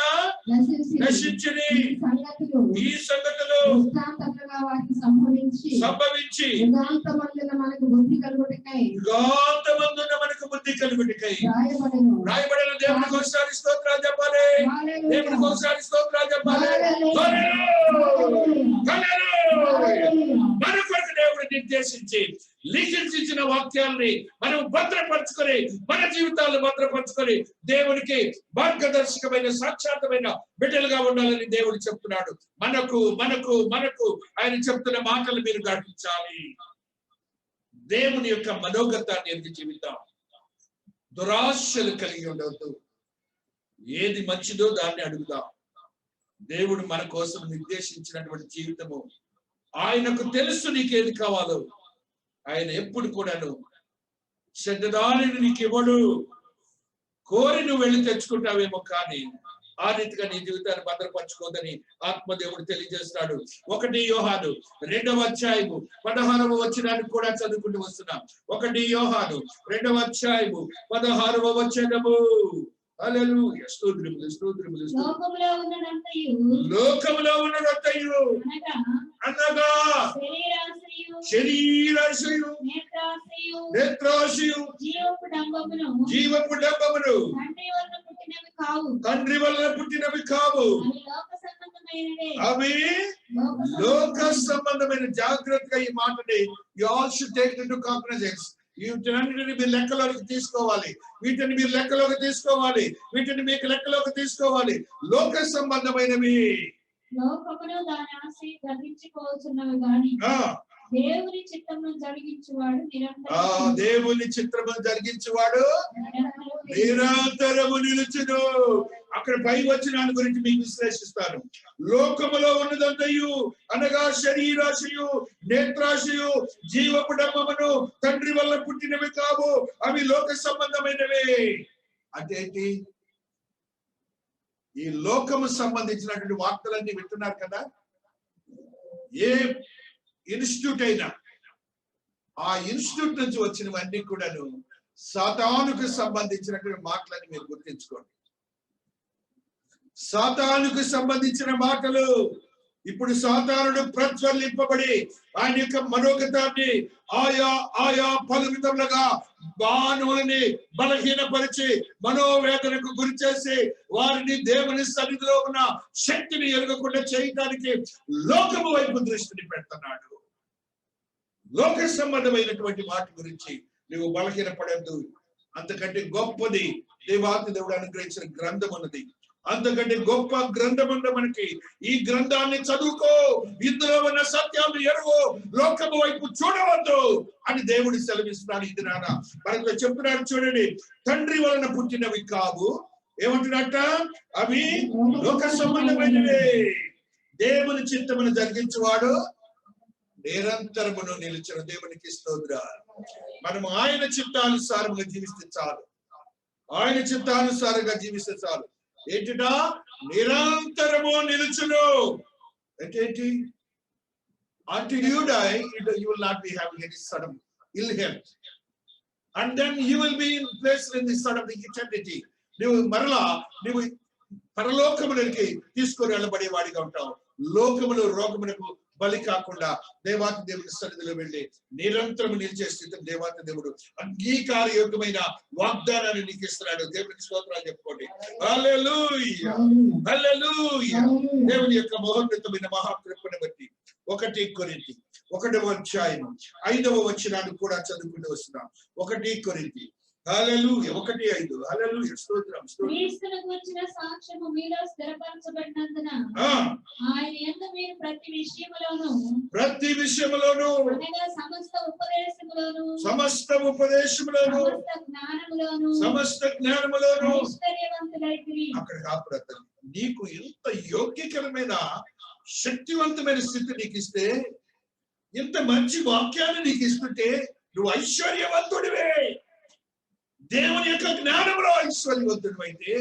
నశించిరి. ఈ సంగతులు సంభవించి మనకు బుద్ధి కలుగుటకై రాయబడిన. దేవునికి ఒకసారి స్తోత్రాలు చెప్పాలి. దేవునికి ఒకసారి స్తోత్రాలు చెప్పాలి. మన కొరకు దేవుడు నిర్దేశించి లిఖించిన వాక్యాలని మనం భద్రపరచుకొని మన జీవితాలను భద్రపరచుకొని దేవునికి మార్గదర్శకమైన సాక్షాత్మైన బిడ్డలుగా ఉండాలని దేవుడు చెప్తున్నాడు. మనకు మనకు మనకు ఆయన చెప్తున్న మాటలు మీరు గ్రహించాలి. దేవుని యొక్క మనోగతాన్ని ఎందుకు జీవితాం. దురాశలు కలిగి ఉండవద్దు. ఏది మంచిదో దాన్ని అడుగుదాం. దేవుడు మన కోసం నిర్దేశించినటువంటి జీవితము ఆయనకు తెలుసు నీకేది కావాలో. ఆయన ఎప్పుడు కూడాను చెడ్డదానిని నీకు ఇవ్వడు. కోరి నువ్వు వెళ్ళి తెచ్చుకుంటావేమో, కానీ ఆ రీతిగా నీ జీవితాన్ని భద్రపరచుకోదని ఆత్మదేవుడు తెలియజేస్తాడు. 1 యోహాను 2వ అధ్యాయము 16వ వచనాన్ని కూడా చదువుకుంటూ వస్తున్నాం. 1 యోహాను 2వ అధ్యాయము 16వ వచనము. హల్లెలూయా. స్తోత్రములు స్తోత్రములు. లోకములో ఉన్నదంతయు అనగా శరీరాశయు నేత్రాశయు జీవపు డంబమును తండ్రి వలన పుట్టినవి కావు. అవి లోక సంబంధమైన. జాగ్రత్తగా ఈ మాటని you all should take into cognizance. వీటన్నిటిని మీరు లెక్కలోకి తీసుకోవాలి. వీటిని మీరు లెక్కలోకి తీసుకోవాలి. వీటిని మీకు లెక్కలోకి తీసుకోవాలి. లోక సంబంధమైనవి. లోకమును దాని ఆశ గ్రహించుకోవచ్చున్నవి గాని దేవుని చిత్తమును జరిగించువాడు నిరంతరము. దేవుని చిత్తమును జరిగించువాడు నిరంతరము నిలుచును. అక్కడ పై వచనాల గురించి మీకు విశ్లేషిస్తాను. లోకములో ఉన్నదంతయు అనగా శరీరాశయు నేత్రాశయు జీవపు డంబమును తండ్రి వల్ల పుట్టినవి కావు. అవి లోక సంబంధమైనవి. అంటే ఈ లోకము సంబంధించినటువంటి వార్తలన్నీ వింటున్నారు కదా. ఏ ఇన్స్టిట్యూట్ అయినా ఆ ఇన్స్టిట్యూట్ నుంచి వచ్చినవన్నీ కూడాను సాతానుకు సంబంధించినటువంటి మాటలని మీరు గుర్తించుకోండి. సాతానుకు సంబంధించిన మాటలు. ఇప్పుడు సాతానుడు ప్రజ్వలింపబడి ఆయన యొక్క మనోగతాన్ని ఆయా పలు విధములుగా మానవులని బలహీనపరిచి మనోవేదనకు గురి చేసి వారిని దేవుని సన్నిధిలో ఉన్న శక్తిని ఎరగకుండా చేయడానికి లోకము వైపు దృష్టిని పెడుతున్నాడు. లోక సంబంధమైనటువంటి వాటి గురించి నువ్వు బలహీనపడద్దు. అంతకంటే గొప్పది దేవాతి దేవుడు అనుగ్రహించిన గ్రంథం ఉన్నది. అంతకంటే గొప్ప గ్రంథం ఉంది మనకి. ఈ గ్రంథాన్ని చదువుకో, ఇందులో ఉన్న సత్యాలు ఎరువు, లోకము వైపు చూడవద్దు అని దేవుడు సెలవిస్తున్నాడు. ఇది నాన్న మనతో చెప్తున్నాడు చూడండి. తండ్రి వలన పుట్టినవి కావు, ఏమంటున్నట్ట, అవి లోక సంబంధమైనవే. దేవుని చిత్తమును జరిగించువాడు నిరంతరమును నిలిచిన. దేవునికి స్తోత్రాలు. మనం ఆయన చిత్తానుసారంగా జీవిస్తే చాలు. ఆయన చిత్తానుసారంగా జీవిస్తే చాలు. ఏంటిటా? నిరంతరము నిలుచును. ఏంటి? Until you die, you will not be having any sort of ill health. And then you will be placed in the sort of the eternity. నువ్వు మరలా నువ్వు పరలోకములకి తీసుకొని వెళ్ళబడే వాడిగా ఉంటావు. లోకములు రోగములకు బలి కాకుండా దేవాతి దేవుడి సన్నిధిలో వెళ్ళి నిరంతరం నిలిచే స్థితి దేవాతి దేవుడు అంగీకార యోగ్యమైన వాగ్దానాన్ని నీకు ఇస్తున్నాడు. దేవుడికి స్తోత్రాలు చెప్పుకోండి. హల్లెలూయా, హల్లెలూయా. దేవుని యొక్క మహోన్నతమైన మహాకృపను బట్టి 1 కొరింథీ 1వ అధ్యాయం 5వ వచనాన్ని కూడా చదువుకుంటూ వస్తున్నాం. 1 కొరింథీ హల్లెలూయా 1:5. హల్లెలూయా, స్తోత్రం. క్రీస్తును గురించిన సాక్ష్యము మీలో స్థిరపరచబడినందున ఆయన యందు మీరు ప్రతి విషయములోను అనగా సమస్త ఉపదేశములోను సమస్త జ్ఞానములోను ఐశ్వర్యవంతులైతిరి. అక్కడ కాపురతలు నీకు ఇంత యోగ్యకరమైన శక్తివంతమైన స్థితి నీకు ఇస్తే, ఇంత మంచి వాక్యాన్ని నీకు ఇస్తుంటే నువ్వు ఐశ్వర్యవంతుడివే. దేవుని యొక్క జ్ఞానంలో ఐశ్వర్యవంతుడు అయితే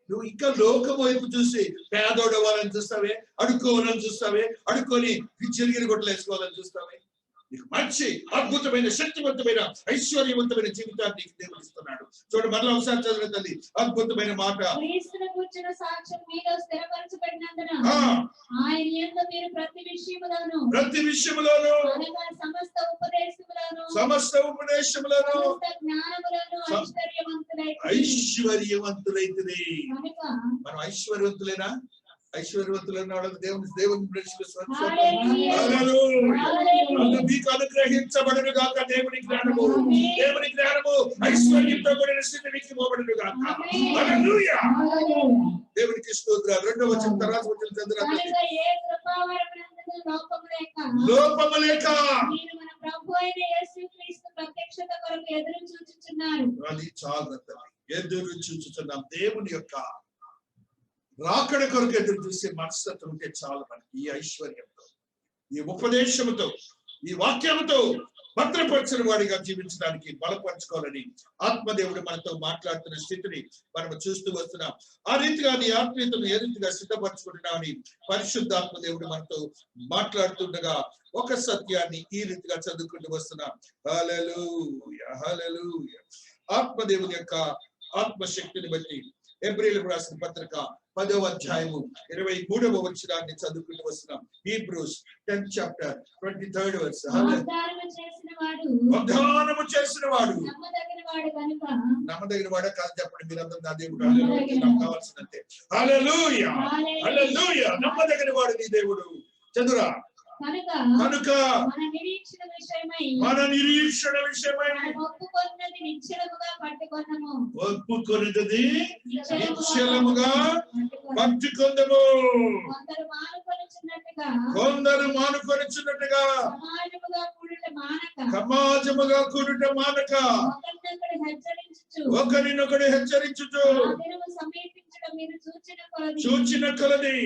నువ్వు ఇంకా లోకం వైపు చూసి పేదోడవాలని చూస్తావే, అడుక్కోవాలని చూస్తావే, అడుక్కొని చిరిగిన గొడ్డలు వేసుకోవాలని చూస్తావే. నీకు మంచి అద్భుతమైన శక్తివంతమైన ఐశ్వర్యవంతమైన జీవితాన్ని నీకు దేవుడు ఇస్తున్నాడు. చూడండి, మరలా ఒకసారి చదివిన తల్లి అద్భుతమైన మాట. క్రీస్తును గురించిన సాక్ష్యం మీలో స్థిరపరచబడినందున ఆయన యందు మీరు ప్రతి విషయములోను అనగా సమస్త ఉపదేశములోను జ్ఞానములోను ఐశ్వర్యవంతులైతే. మనం ఐశ్వర్యవంతులేనా? ఐశ్వర్యవంతులైన వాళ్ళకి దేవుని మీకు అనుగ్రహించబడును గాక. దేవుని జ్ఞానము ఐశ్వర్యంతో కూడిన స్థితి మీకు ఇవ్వబడును గాక. హల్లెలూయా, దేవునికి స్తోత్రాలు. 2వ వచనం తర్వాత వచనం చదువురా. లోపము లేక అది జాగ్రత్త, ఎదురు చూచుచున్నాం. దేవుని యొక్క రాకడ కొరకు ఎదురు చూసే మనస్తత్వం ఉంటే చాలు మనకి. ఈ ఐశ్వర్యంతో, ఈ ఉపదేశంతో, ఈ వాక్యంతో భద్రపరిచిన వాడిగా జీవించడానికి బలపరచుకోవాలని ఆత్మదేవుడు మనతో మాట్లాడుతున్న స్థితిని మనం చూస్తూ వస్తున్నాం. ఆ రీతిగా నీ ఆత్మీయతను ఏ రీతిగా సిద్ధపరచుకుంటున్నామని పరిశుద్ధాత్మదేవుడు మనతో మాట్లాడుతుండగా ఒక సత్యాన్ని ఈ రీతిగా చదువుకుంటూ వస్తున్నాం. హల్లెలూయా, హల్లెలూయా. ఆత్మదేవుని యొక్క ఆత్మశక్తిని బట్టి హెబ్రీయులకు రాసిన పత్రిక 10వ అధ్యాయము 23వ వచనాన్ని చదువుకుంటూ వస్తున్నాం. Hebrews 10th chapter 23rd verse. వాగ్దానము చేసిన వాడు నమ్మదగిన వాడే కాదు. చెప్పండి మీరందరూ, నా దేవుడు నాకు కావాల్సినంతే. హల్లెలూయా, హల్లెలూయా. నమ్మదగిన వాడు నీ దేవుడు. చదురా. కనుక మన నిరీక్షణ విషయమై ఒప్పుకొన్నది నిశ్చలముగా పట్టుకొందము. కొందరు మానుకొనుచున్నట్టుగా సమాజముగా కూడుట మానక ఒకరినొకడు హెచ్చరించుచు చూచిన కొలది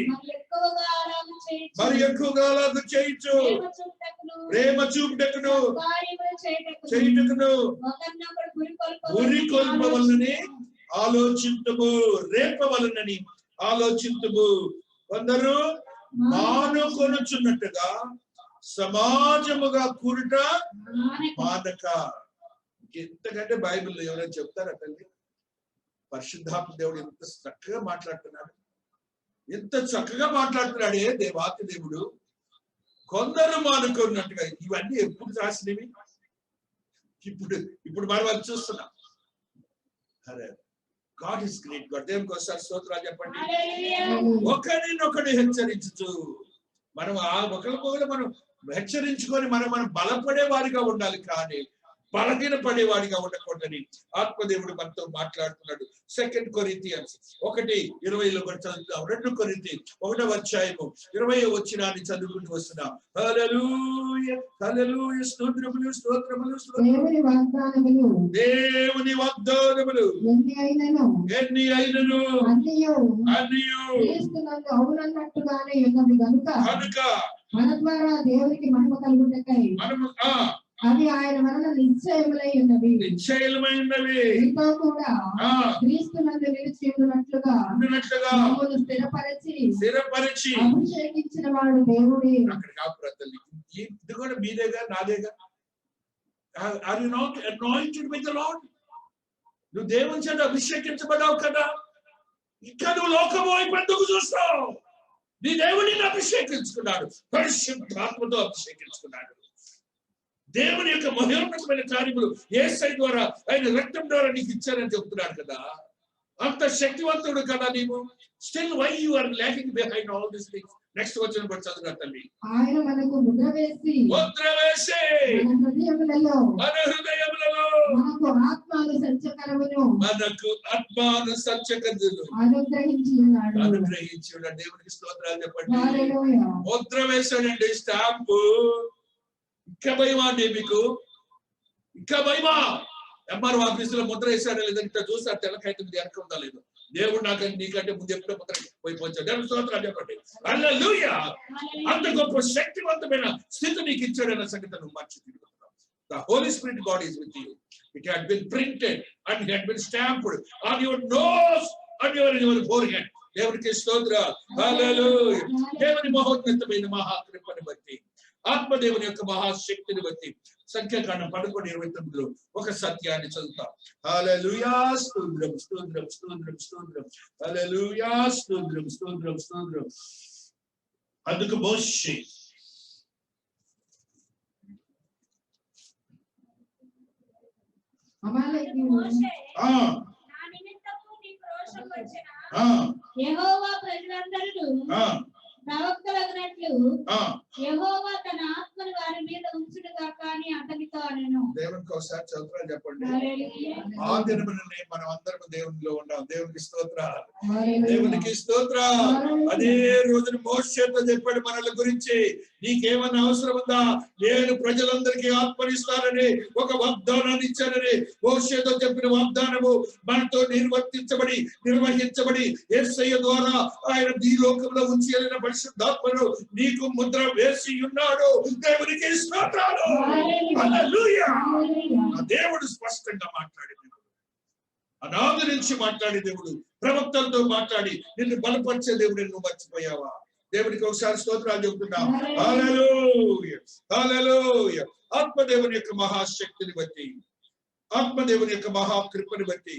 మరి ఎక్కువగా అలాగ చేయించు. ప్రేమ చూపుటకును చేయుటకును ఉరి కొల్పవలనని ఆలోచింతుము, రేపవలనని ఆలోచింతుము. కొందరు మానుకొనుచున్నట్టుగా సమాజముగా కూడుట మానక. ఎంతకంటే బైబిల్లో ఎవరైనా చెప్తారా తల్లి? పరిశుద్ధాత్మ దేవుడు ఎంత చక్కగా మాట్లాడుతున్నాడు, ఎంత చక్కగా మాట్లాడుతున్నాడే దేవాతి దేవుడు. కొందరు మానుకున్నట్టుగా. ఇవన్నీ ఎప్పుడు రాసినవి? ఇప్పుడు మనం అది చూస్తున్నాం. అరే, గాడ్ ఇస్ గ్రేట్. గాడ్ దేవునికి ఒకసారి స్తోత్రాలు చెప్పండి. ఒకరినొకడు హెచ్చరించు. మనం ఆ ఒకరికొకరు మనం హెచ్చరించుకొని మనం బలపడే వారిగా ఉండాలి. కానీ బలహీన పడేవాడిగా ఉండకూడదని ఆత్మదేవుడు మనతో మాట్లాడుతున్నాడు. 2 కొరింథియన్స్ 1:20 కూడా చదువుతాం. 2 కొరింథీ 1:20 వచనాన్ని చదువుకుంటూ వస్తున్నాం. హల్లెలూయా హల్లెలూయా స్తోత్రములు స్తోత్రములు దేవుని వాగ్దానములు దేవుని వాగ్దానములు ఎన్ని అయినను అన్నియు క్రీస్తునందు అవునన్నట్టుగానే ఉన్నది కనుక మన ద్వారా దేవునికి మహిమ కలుగుటకై మనము అది ఆయన వలన నిశ్చయములై ఉన్నవి. మీతో కూడా క్రీస్తునందు నిలిచి ఉన్నట్లుగా మమ్మల్ని స్థిరపరిచి అభిషేకించిన వాడు దేవుడే. ఇది కూడా మీదేగా నాదేగా. Are you not anointed with the Lord? నువ్వు దేవుని చేత అభిషేకించబడ్డావు కదా. ఇంకా నువ్వు లోకము వైపు ఎందుకు చూస్తావు? నీ దేవుడిని అభిషేకించుకున్నాడు, పరిశుద్ధాత్మతో అభిషేకించుకున్నాడు. దేవుని యొక్క మహోన్నతమైన కార్యములు యేసయ్య ద్వారా, ఆయన రక్తం ద్వారా నీకు ఇచ్చారని చెప్తున్నాడు కదా. అంత శక్తివంతుడు కదా నీవు. Still why you are lagging behind all this things. Next వచనం కూడా చదువురా తల్లి. ఆయన మనకు ముద్ర వేసి మన హృదయములలో మనకు ఆత్మానుసంచకరమును అనుగ్రహించి ఉన్నాడు. దేవునికి స్తోత్రాలు చెప్పండి. ముద్ర వేశాడండి, స్టాంపు. ఇంకా భయమా అండి మీకు? ఇంకా భయమా? ఎంఆర్ఓ ఆఫీసులో ముద్ర వేశాడా లేదంటే చూసారు తెల్లకైతే వెనక ఉందా లేదు. దేవుడు నాకు నీకంటే ముందు ఎప్పుడో ముద్ర పోయిపోవచ్చు. దేవుని స్తోత్రాలు చెప్పండి. హల్లెలూయా. అంత గొప్ప శక్తివంతమైన స్థితి నీకు ఇచ్చాడన్న సంగతి నువ్వు మర్చి తిరుగుతున్నావు. The Holy Spirit God is with you. It had been printed and it had been stamped on your nose and your forehead. దేవునికి స్తోత్రాలు. హల్లెలూయా. దేవుని మహోన్నతమైన మహాకృపను బట్టి, ఆత్మదేవుని యొక్క మహాశక్తిని బట్టి సంఖ్యాకాండం 11:29 ఒక సత్యాన్ని చదువుతాం. హల్లెలూయా స్తోత్రం స్తోత్రం స్తోత్రం స్తోత్రం. హల్లెలూయా స్తోత్రం స్తోత్రం స్తోత్రం. అందుకు మోషే యెహోవా ప్రజలందరూ ప్రవక్తలగునట్లు యెహోవా తన ఆత్మను వారి మీద ఉంచును గాక అని అతనితో అనెను. దేవునికి ఒకసారి చదువుతారని చెప్పండి. ఆ దినముననే మనం అందరం దేవునిలో ఉన్నాం. దేవునికి స్తోత్రాలు, దేవునికి స్తోత్రాలు. అదే రోజున మోషేతో చెప్పాడు మనల గురించి, నీకేమన్నా అవసరం ఉందా? నేను ప్రజలందరికీ ఆత్మనిస్తానని ఒక వాగ్దానాన్ని ఇచ్చానని మోషేతో చెప్పిన వాగ్దానము మనతో నిర్వహించబడి యేసయ్య ద్వారా ఆయన ఈ లోకంలో ఉంచి వెళ్ళిన పరిశుద్ధాత్మను నీకు ముద్ర వేసి ఉన్నాడు. దేవునికి స్తోత్రాలు. హల్లెలూయా. దేవుడు స్పష్టంగా మాట్లాడే దేవుడు, అనాది నుంచి మాట్లాడే దేవుడు, ప్రవక్తలతో మాట్లాడి నిన్ను బలపరిచే దేవుడు. నువ్వు మర్చిపోయావా? దేవునికి ఒకసారి స్తోత్రాలు చెబుతున్నా. హల్లెలూయా హల్లెలూయా. ఆత్మదేవుని యొక్క మహాశక్తిని బట్టి, ఆత్మదేవుని యొక్క మహాకృపని బట్టి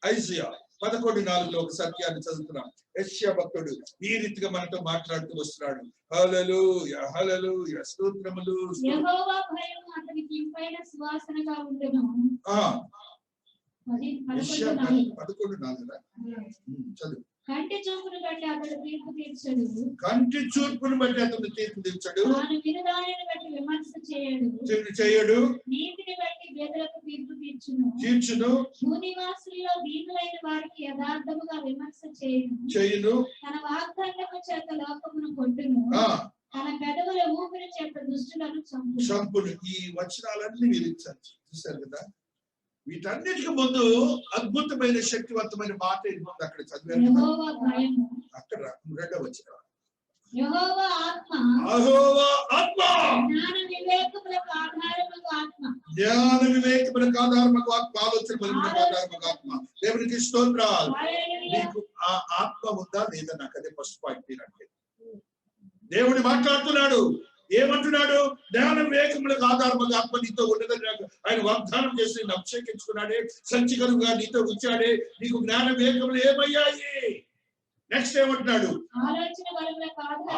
ఐజియా 11:4 ఒక సత్యాన్ని చదువుతున్నాం. యెషయా భక్తుడు ఈ రీతిగా మనతో మాట్లాడుతూ వస్తున్నాడు. హల్లెలూయా హల్లెలూయా స్తోత్రములు. యెహోవా భయము అతనికి ఇంపైన సువాసనగా ఉండును. యెషయా 11:4 చదువు. కంటి చూపును బట్టి అతడు తీర్పు తీర్చడు. కంటి చూపును బట్టి అతడు తీర్పు తీర్చడు. తాను వినుదానిని బట్టి విమర్శ చేయడు. నీతిని బట్టి పేదలకు తీర్పు తీర్చును. భూనివాసుల్లో దీనులైన వారికి యథార్థముగా విమర్శ చేయును. తన వాగ్దానము చేత లోకమును కొట్టును. తన పెదవుల ఊపిరి చేత దుష్టులను చంపును. ఈ వచనాలన్నీ మీరు చూశారు కదా. వీటన్నిటికి ముందు అద్భుతమైన శక్తివంతమైన మాట ఇది ఉంది. అక్కడ చదివారు అక్కడ 2వ వచనం. యెహోవా ఆత్మ జ్ఞాన వివేకములకు ఆధారముకు ఆత్మ, ఆలోచన ఆధారముకు ఆత్మ. దేవునికి స్తోత్రాలు. నీకు ఆ ఆత్మ ఉందా లేదా? నాకు అదే ఫస్ట్ పాయింట్. మీరంటే దేవుడు మాట్లాడుతున్నాడు. ఏమంటున్నాడు? జ్ఞాన వివేకములకు ఆధారముగా ఆత్మ నీతో ఉండదని ఆయన వాగ్దానం చేసి నిన్ను అభిషేకించుకున్నాడే, సంచికలుగా నీతో ఉంచాడే. నీకు జ్ఞాన వివేకములు ఏమయ్యాయి? నెక్స్ట్ ఏమంటున్నాడు?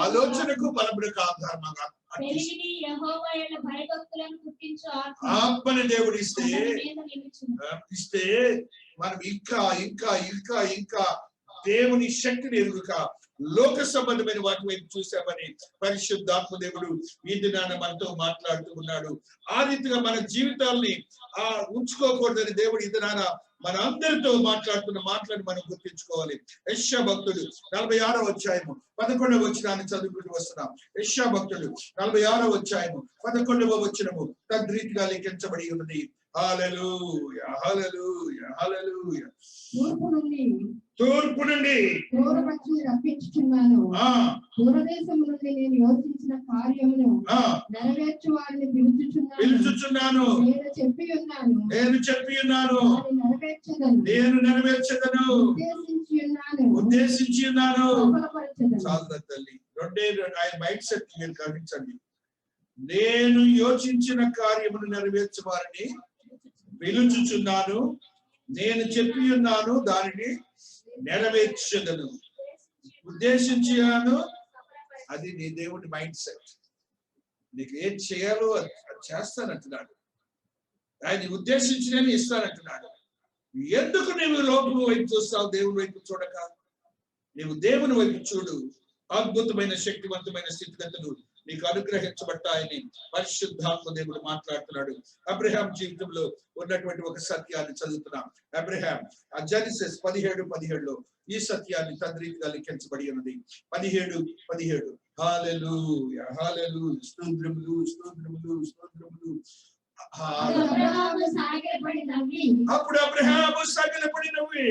ఆలోచనకు బలములకు ఆధారముగా ఆత్మని దేవుడు ఇస్తే మనం ఇంకా ఇంకా ఇంకా ఇంకా దేవుని శక్తిని ఎరుగుక లోక సంబంధమైన వాటి వైపు చూసామని పరిశుద్ధాత్మ దేవుడు ఈ దినాన మనతో మాట్లాడుతూ ఉన్నాడు. ఆ రీతిగా మన జీవితాల్ని ఉంచుకోకూడదని దేవుడు ఈ దినాన మన అందరితో మాట్లాడుతున్న మాటలను మనం గుర్తించుకోవాలి. యెషయా భక్తుడు 46వ అధ్యాయము 11వ వచనాన్ని చదువుకుంటూ వస్తున్నాం. యెషయా భక్తుడు 46వ అధ్యాయము 11వ వచనము తద్రీతిగా లిఖించబడి ఉన్నది. హల్లెలూయా హల్లెలూయా హల్లెలూయా. తూర్పు నుండి దూరపక్షిని రప్పించుచున్నాను. దూరదేశం నుండి నేను యోచించిన కార్యమును నెరవేర్చు వారిని పిలుచుచున్నాను. నేను చెప్పి ఉన్నాను నేను నెరవేర్చదను ఉద్దేశించి ఉన్నాను. చాలా తల్లి ఆయన మైండ్ సెట్ మీరు గమనించండి. నేను యోచించిన కార్యమును నెరవేర్చు వారిని పిలుచుచున్నాను, నేను చెప్పి ఉన్నాను దానిని నెరవేర్చదను, ఉద్దేశించాను. అది నీ దేవుని మైండ్ సెట్. నీకు ఏం చేయాలో అది చేస్తానంటున్నాడు. ఆయన ఉద్దేశించిన ఇస్తానంటున్నాడు. ఎందుకు నీవు లోపల వైపు చూస్తావు? దేవుని వైపు చూడక నీవు దేవుని వైపు చూడు. అద్భుతమైన శక్తివంతమైన స్థితిగతులు నీకు అనుగ్రహించబడతాయని పరిశుద్ధాత్మ దేవుడు మాట్లాడుతున్నాడు. అబ్రహాం జీవితంలో ఉన్నటువంటి ఒక సత్యాన్ని చదువుతున్నాం. అబ్రహాం జెనసిస్ 17:17 ఈ సత్యాన్ని తద్రీతిగా లిఖించబడి ఉన్నది. 17:17 హల్లెలూయా హల్లెలూయా. స్తోత్రములు స్తోత్రములు స్తోత్రములు. అప్పుడు అబ్రహాము సాగిలపడి నవ్వి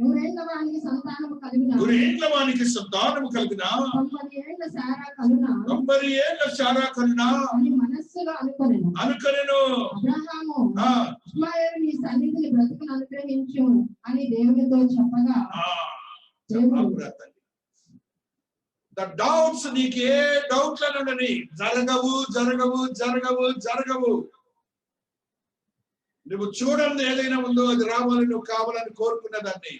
100 ఏళ్ల వానికి సంతానము కలిగిన 90 ఏళ్ల శారా కలునా అని మనస్సులో అనుకొనెను. అబ్రహాము ఇష్మాయేలు నీ సన్నిధిని బ్రతుకును అనుగ్రహించు అని దేవునితో చెప్పగా డౌట్స్ నీకు ఏ డౌట్లనుండని జరగవు జరగవు జరగవు జరగవు. నువ్వు చూడండి ఏదైనా ఉందో అది రావాలని నువ్వు కావాలని కోరుకున్న దాన్ని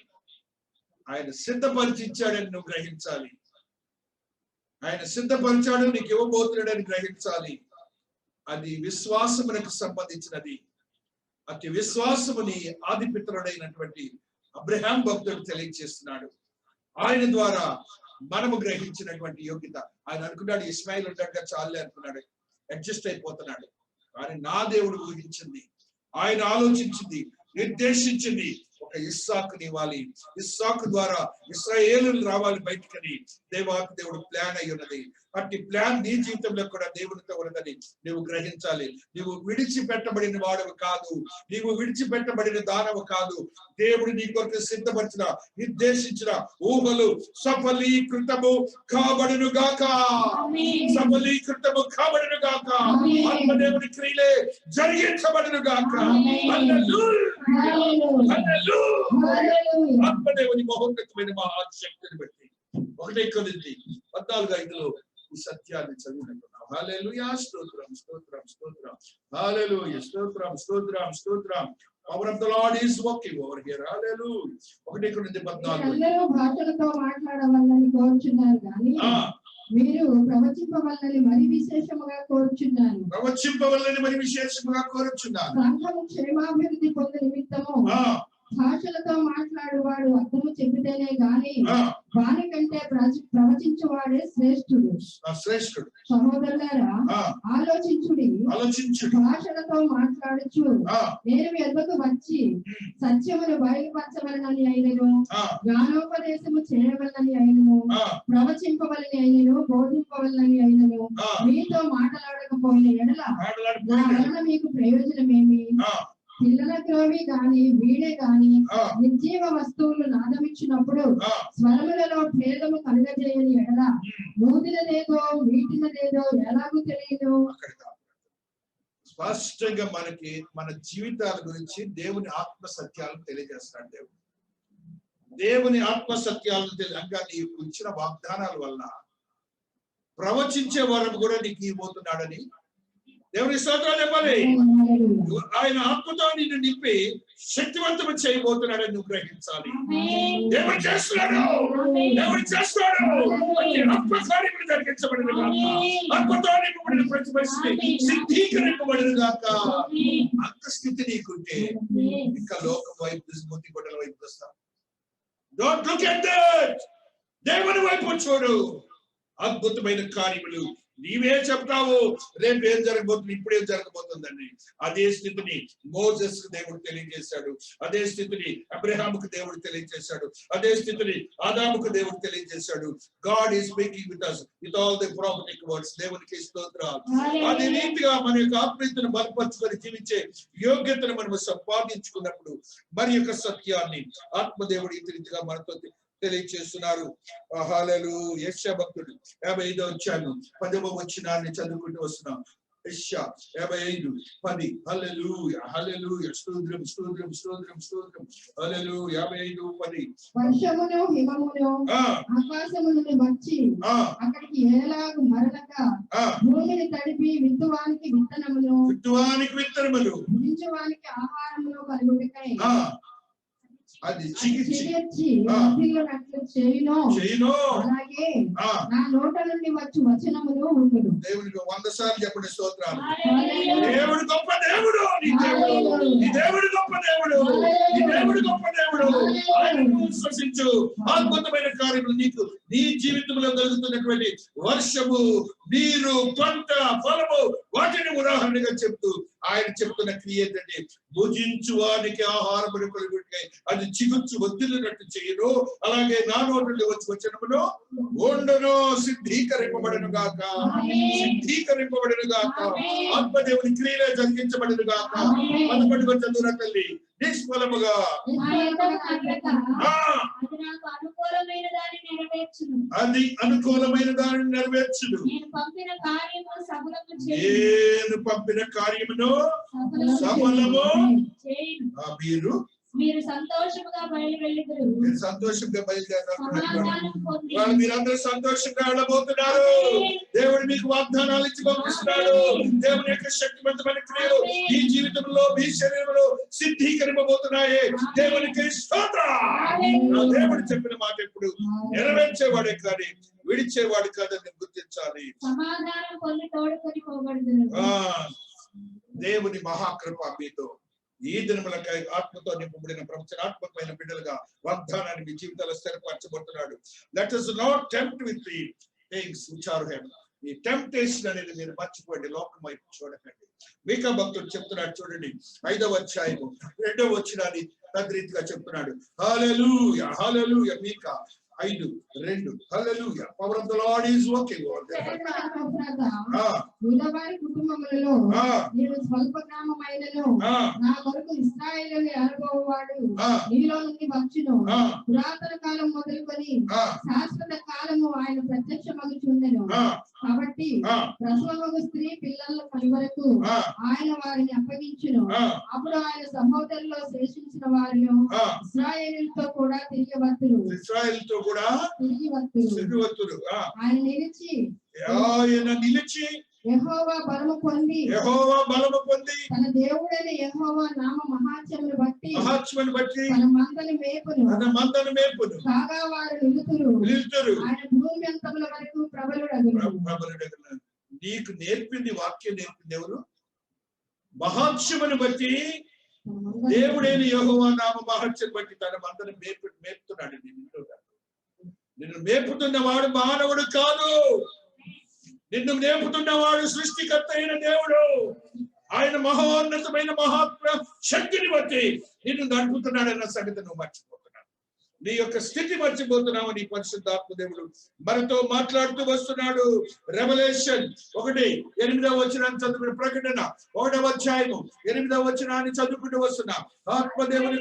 ఆయన సిద్ధపరిచి ఇచ్చాడని నువ్వు గ్రహించాలి. ఆయన సిద్ధపరిచాడు, నీకు ఇవ్వబోతున్నాడని గ్రహించాలి. అది విశ్వాసమునకు సంబంధించినది. అతి విశ్వాసముని ఆదిపితరుడైనటువంటి అబ్రహాం భక్తుడు తెలియజేస్తున్నాడు. ఆయన ద్వారా మనము గ్రహించినటువంటి యోగ్యత. ఆయన అనుకున్నాడు ఇస్మాయిల్ ఉండగా చాలే అనుకున్నాడు, అడ్జస్ట్ అయిపోతున్నాడు. కానీ నా దేవుడు ఊహించింది, ఆయన ఆలోచించింది, నిర్దేశించింది ఒక ఇస్సాకుని ఇవ్వాలి. ఇస్సాకు ద్వారా ఇశ్రాయేలులు రావాలి బయటికని దేవాతి దేవుడు ప్లాన్ అయి ఉన్నది. అట్టి ప్లాన్ నీ జీవితంలో కూడా దేవునితో ఉన్నదని నువ్వు గ్రహించాలి. నువ్వు విడిచిపెట్టబడిన వాడవు కాదు, నీవు విడిచిపెట్టబడిన దానవు కాదు. దేవుడు నీ కొరకు సిద్ధపరిచిన నిర్దేశించిన ఊహలు సఫలీకృతము కాబడును గాక, సఫలీకృతము కాబడును గాక. ఆత్మదేవుని క్రియలే జరిగించబడును గాక. ఆత్మదేవుని మహోన్నతమైన మహాశక్తిని బట్టి 1 కొరింథీ 14:5 ఈ సత్యాన్ని చదివినట్టున్నాం. హల్లెలూయా స్తోత్రం స్తోత్రం స్తోత్రం. హల్లెలూయా స్తోత్రం స్తోత్రం స్తోత్రం. Power of the Lord is working over here. Hallelujah. 1 కొరింథీ 14. అందరూ భాషలతో మాట్లాడవాలని కోరుచున్నారు కానీ మీరు ప్రవచింపవలని మరి విశేషముగా కోరుచున్నాను. ప్రవచింపవలని మరి విశేషముగా కోరుచున్నాను. సంఘము క్షేమాభివృద్ధి పొందు నిమిత్తము భాషలతో మాట్లాడువాడు అర్థము చెబితేనే గాని వారి కంటే ప్రవచించువాడే శ్రేష్ఠుడు. సహోదరులారా ఆలోచించుడి. భాషలతో మాట్లాడుచు నేను మీ వద్దకు వచ్చి సత్యమును బయలుపరచవలనని అయినను, జ్ఞానోపదేశము చేయవలనని అయినను, ప్రవచింపవలని అయినను, బోధింపవలనని అయినను మీతో మాట్లాడకపోయిన ఎడల నా వలన మీకు ప్రయోజనమేమి? పిల్లల ద్రోవి గాని వీడే గాని నిర్జీవ వస్తువులు నాదమిచ్చినప్పుడు స్వరములలో భేదము కలుగజేయని ఎడల నూదినదేదో వీటినదేదో ఎలాగూ తెలియదు. స్పష్టంగా మనకి మన జీవితాల గురించి దేవుని ఆత్మ సత్యాలను తెలియజేస్తాడు. దేవుని ఆత్మ సత్యాలను అనగా నీకు ఇచ్చిన వాగ్దానాల వల్ల ప్రవచించే వరం కూడా నీకు ఇవ్వబోతున్నాడని దేవుని స్తోత్రాలు చెప్పాలి. ఆయన ఆత్మతో నిన్ను నింపి శక్తివంతం చేయబోతున్నాడని నువ్వు గ్రహించాలి. దేవుడు చేస్తున్నాడు, దేవుడు చేస్తున్నాడు. ఆత్మకార్యములు జరిగించబడిన గాక, ఆత్మతో నింపబడిన ప్రతి పరిస్థితి సిద్ధీకరింపబడిన గాక. అంత స్థితి నీకుంటే ఇంకా లోకం వైపు మూతి గొడ్డల వైపు వస్తాం. Don't look at that. దేవుని వైపు చూడు. అద్భుతమైన కార్యములు నీవే చెప్తావు. రేపు ఏం జరగబోతుంది, ఇప్పుడేం జరగబోతుందని. అదే స్థితిని మోసెస్ కు దేవుడు తెలియజేశాడు. అదే స్థితిని అబ్రహాముకు దేవుడు తెలియజేశాడు. అదే స్థితిని ఆదాముకు దేవుడు తెలియజేశాడు. God is speaking with us with all the prophetic words. దేవునికి స్తోత్రాలు. అదే రీతిగా మన యొక్క ఆత్మీయతను బలపరుచుకొని జీవించే యోగ్యతను మనం సంపాదించుకున్నప్పుడు మరి యొక్క సత్యాన్ని ఆత్మదేవుడు ఈ రీతిగా మనతో తెలియచేస్తున్నారు. హల్లెలూయా. యెషయా భక్తుడు 55వ అధ్యాయం 10వ వచనాన్ని చదువుకుంటూ వస్తున్నాం. యెషయా 55:10. హల్లెలూయా హల్లెలూయా. స్తోత్రం స్తోత్రం స్తోత్రం స్తోత్రం. హల్లెలూయా. 55:10. వర్షమును హిమమును ఆకాశము నుండి వచ్చి అక్కడికి ఎలాగు మరలక భూమిని తడిపి విత్తువానికి విత్తనములు భుజించువానికి ఆహారమును కలుగుటకై అది చిగిర్చి చేయును. అలాగే నా నోట నుండి వచ్చి వచనములు ఉండును. దేవునికి 100 సార్లు చెప్పండి స్తోత్రాలు. దేవుడు గొప్ప దేవుడు. నీ దేవుడు, నీ దేవుడు గొప్ప దేవుడు, నీ దేవుడు గొప్ప దేవుడు. ఆయనను విశ్వసించు. అద్భుతమైన కార్యములు నీకు నీ జీవితంలో కలుగుతున్నటువంటి వర్షము, నీరు, పంట, ఫలము వాటిని ఉదాహరణగా చెప్తూ ఆయన చెప్తున్న క్రియ ఏంటంటే భుజించు వానికి ఆహారం కలుగుతాయి. అది చిగుచ్చు వద్దులన్నట్టు చేయను. అలాగే నా నోటి నుండి వచ్చి వచనమును ఉండను. సిద్ధీకరింపబడను గాక, సిద్ధీకరింపబడను గాక. ఆత్మదేవుని క్రియలే జరిగించబడను గాక. 11వ చదువున తల్లి నిష్ఫలముగా అది అనుకూలమైన దానిని నెరవేర్చును. నేను పంపిన కార్యమును సఫలము. మీరు సంతోషంగా బయలుదేరు. మీరు సంతోషంగా బయలుదేరారు. మీరందరూ సంతోషంగా వెళ్ళబోతున్నారు. దేవుడు మీకు వాగ్దానాలు ఇచ్చి పంపిస్తున్నాడు. దేవుని యొక్క శక్తివంతమైన క్రియలు ఈ జీవితంలో మీ శరీరంలో సిద్ధీకరింపబోతున్నాయి. దేవునికి స్తోత్రం. దేవుడు చెప్పిన మాట ఎప్పుడు నెరవేర్చేవాడే కానీ విడిచేవాడు కాదని గుర్తించాలి. సమాధానం పొంది తోడుకొని పోబడుదురు. దేవుని మహాకృప మీతో ఈ దినములకై ఆత్మతో నింపబడిన ప్రవచనాత్మకమైన బిడ్డలుగా వాగ్దానాన్ని మీ జీవితాల్లో స్థిరపరచబడుతున్నాడు. Let us not tempt with the things which are heaven. ఈ టెంప్టేషన్ అనేది మీరు మర్చిపోండి, లోకం వైపు చూడకండి. మీకా భక్తుడు చెప్తున్నాడు చూడండి 5వ అధ్యాయము 2వ వచనాన్ని తద్రీతిగా చెప్తున్నాడు. Hallelujah hallelujah. Micah 5:2. Hallelujah. Power of the Lord is working over there. యూదావారి కుటుంబములలో నేను స్వల్ప గ్రామమైనను నా కొరకు ఇశ్రాయేలుని అనుభవవాడు నీలో నుండి వచ్చును. పురాతన కాలం మొదలుకొని శాశ్వత కాలము ఆయన ప్రత్యక్షమగుచుండెను. కాబట్టి ప్రసవము స్త్రీ పిల్లల పని వరకు ఆయన వారిని అప్పగించును. అప్పుడు ఆయన సహోదరులో శేషించిన వారిలో ఇశ్రాయేలుతో కూడా తిరిగి వత్తురు. ఇశ్రాయేలుతో కూడా తిరిగి వత్తురు. ఆయన నిలిచి యెహోవా బలము పొంది తన దేవుడైన యెహోవా నామ మహాత్మ్యమును బట్టి తన మందను మేపును. కాగా వారు నిలుతురు. ఆయన భూమి అంతముల వరకు ప్రబలుడగును. నీకు నేర్పింది వాక్యం నేర్పింది ఎవరు? మహాత్మ్యమును బట్టి దేవుడైన యెహోవా నామ మహాత్మ్యం బట్టి తన మందను మేపుతున్నాడు. నిన్ను మేపుతున్నవాడు మానవుడు కాదు. నిన్ను మేపుతున్నవాడు సృష్టికర్త అయిన దేవుడు. ఆయన మహోన్నతమైన మహాత్మ శక్తిని బట్టి నిన్ను నడుపుతున్నాడన్న సంగతి నువ్వు మర్చిపోతున్నావు. నీ యొక్క స్థితి మర్చిపోతున్నావు. నీ పరిశుద్ధాత్మ దేవుడు మనతో మాట్లాడుతూ వస్తున్నాడు. రెవల్యూషన్ 1:8 వచనాన్ని చదువుకుని, ప్రకటన 1వ అధ్యాయము 8వ వచనాన్ని చదువుకుంటూ వస్తున్నా. ఆత్మదేవుని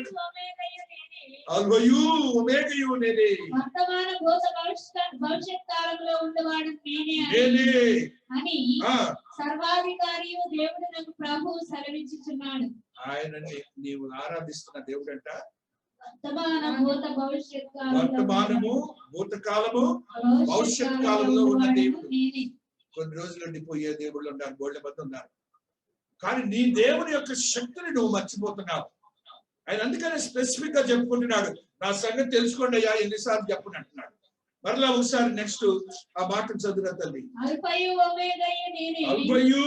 వర్తమాన భూత భవిష్యత్ కాలంలో ఉండేవాడు నేనే అని సర్వాధికారి దేవుడు నాకు ప్రభువు సెలవించుచున్నాడు. ఆయనని నీవు ఆరాధిస్తున్న దేవుడంట. వర్తమానము భూతకాలము భవిష్యత్ కాలంలో ఉన్న దేవుడు. కొన్ని రోజుల నుండి పోయే దేవుళ్ళు ఉన్నారు, గోళ్ళ మంది ఉన్నారు. కానీ నీ దేవుని యొక్క శక్తిని నువ్వు మర్చిపోతున్నావు. ఆయన అందుకనే స్పెసిఫిక్ గా చెప్పుకుంటున్నాడు. నా సంగతి తెలుసుకోండి అయ్యా, ఎన్నిసార్లు చెప్పని అంటున్నాడు. మరలా ఒకసారి నెక్స్ట్ ఆ మాట చదువున తల్లి. అల్ఫయు ఒమేగయు నేనే. అల్ఫయు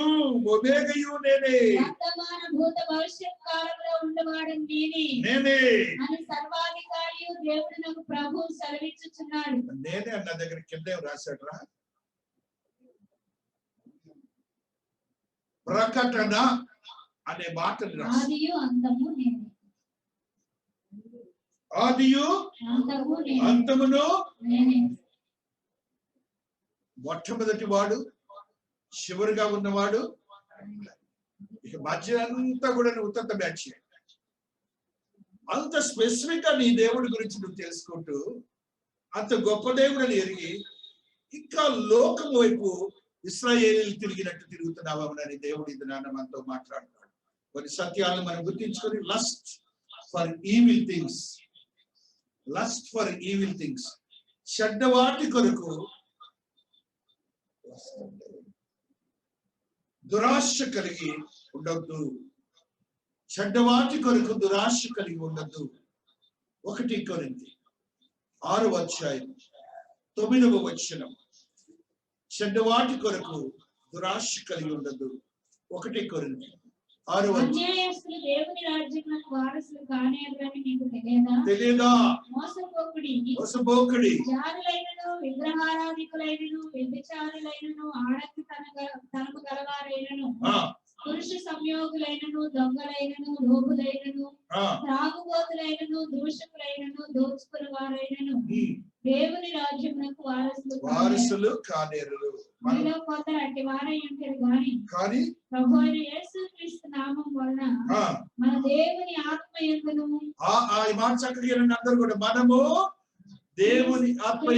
ఒమేగయు నేనే. వర్తమాన భూత భవిష్యత్ కాలంలో ఉన్నవాడు నేనే. నేనే అని సర్వాధికారియు దేవుడు నాకు ప్రభు సెలవిచ్చుచున్నాడు. నేనే అన్న దగ్గర కింద రాశాడు రా. ప్రకటన అనే మాటలు రాశాడు. ఆదియు అంతము నేనే. ఆదియు అంతమును నేనే. మొట్టమొదటి వాడు, చివరిగా ఉన్నవాడు, ఇక మధ్య అంతా కూడా ఉత్తమ బ్యాచ్. అంత స్పెసిఫిక్ గా నీ దేవుడి గురించి నువ్వు తెలుసుకుంటూ అంత గొప్ప దేవుడిని ఎరిగి ఇంకా లోకం వైపు ఇశ్రాయేలీలు తిరిగినట్టు తిరుగుతున్నావని దేవుడు ఇది నాన్న మనతో మాట్లాడుతున్నాడు. కొన్ని సత్యాలను మనం గుర్తించుకొని lust for evil things, lust for evil things, చెడ్డవాటి కొరకు దురాశ కలిగి ఉండొద్దు. చెడ్డవాటి కొరకు దురాశ కలిగి ఉండొద్దు. 1 కొరింథీ 6వ అధ్యాయం 9వ వచనం. చెడ్డవాటి కొరకు దురాశ కలిగి ఉండొద్దు. 1 కొరింథీ 6వ అన్యాయస్తులు దేవుని రాజ్యమునకు వారసులు కానేరని నీకు తెలియదా? మోసపోకుడి. జారులైనను విగ్రహారాధికులైనను వ్యభిచారులైనను ఆడకి తనకు గలవారైనను పురుష సంయోగులైనను దొంగలైనను లోపులైనను త్రాగుబోతులైనను దూషకులైనను దోచుకుని వారైనను దేవుని రాజ్యమునకు వారసులు కానేరు. మీలో కొందరు అట్టి వారై ఉంటారు కానీ ప్రభు అయిన యేసుక్రీస్తు నామం వలన మన దేవుని ఆత్మ యందును ఈ మాట చక్కగా అందరూ కూడా మనము దేవుని ఆత్మ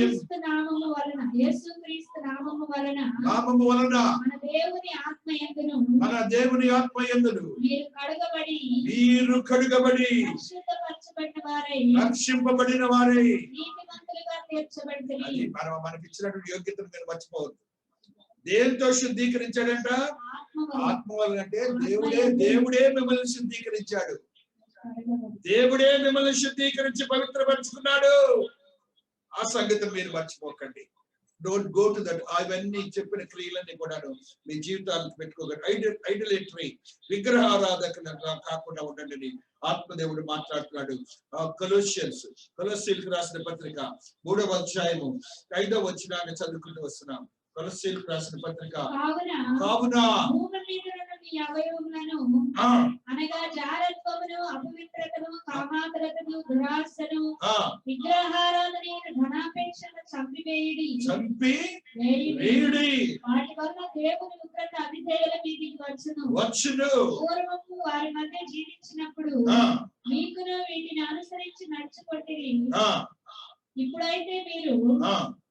నామము వలన, యేసుక్రీస్తు నామము వలన మన దేవుని ఆత్మ యందును మీరు కడుగబడి రక్షింపబడిన వారై నీతిమంతులుగా తీర్చబడితిరి. మనకి ఇచ్చినటువంటి యోగ్యతను మీరు మర్చిపోవద్దు. దేంతో శుద్ధీకరించాడంట? ఆత్మ వలన. అంటే దేవుడే మిమ్మల్ని శుద్ధీకరించాడు. దేవుడే మిమ్మల్ని శుద్ధీకరించి పవిత్రపరుచుకున్నాడు. ఆ సంగతి మీరు మర్చిపోకండి. Don't go to that. అవన్నీ చెప్పిన క్రియలన్నీ కూడా మీ జీవితాలకు పెట్టుకోకండి. ఐడలేటరీ విగ్రహారాధకులుగా కాకుండా ఉండండి. ఆత్మదేవుడు మాట్లాడుతున్నాడు. కొలస్సీలకు రాసిన పత్రిక 3వ అధ్యాయము 5వ వచనాన్ని చదువుకుంటూ వస్తున్నాం. కొలస్సీలకు రాసిన పత్రిక. కావున అనగా జారత్వమును, అపవిత్రతను, కామాతురతను, దురాశను, విగ్రహారాధనను, ధనాపేక్షను చంపివేయుడి. వాటి వలన దేవుని ఉగ్రత అవిధేయుల మీదికి వచ్చును. పూర్వము వారి మధ్య జీవించినప్పుడు మీకును వీటిని అనుసరించి నడుచుకొంటిరి. ఇప్పుడైతే మీరు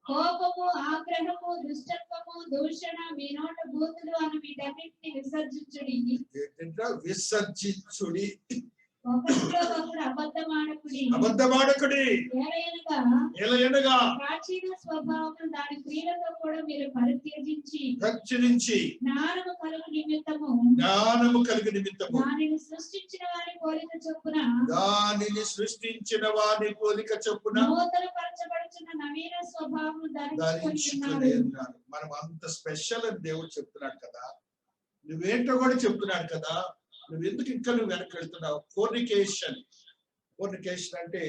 కోపము, ఆగ్రహము, దుష్టత్వము, దూషణ, మీ నోట బూతులు అని వీటన్నిటిని విసర్జించుడి. అబద్ధమాడకుడి. ఎలయనగా ప్రాచీన స్వభావం దాని క్రియలతో కూడా మీరు పరిత్యజించి జ్ఞానము కలుగు నిమిత్తము దానిని సృష్టించిన వారి పోలిక చొప్పున నూతన పరచబడుచున్న నవీన స్వభావం ధరించుకొని ఉన్నారు. మనం అంత స్పెషల్ అని దేవుడు చెప్తున్నాడు కదా. నువ్వేంటో కూడా చెప్తున్నాడు కదా. నువ్వు ఎందుకు ఇంకా వెనక్కి వెళ్తున్నావు? ఫోర్నికేషన్ అంటే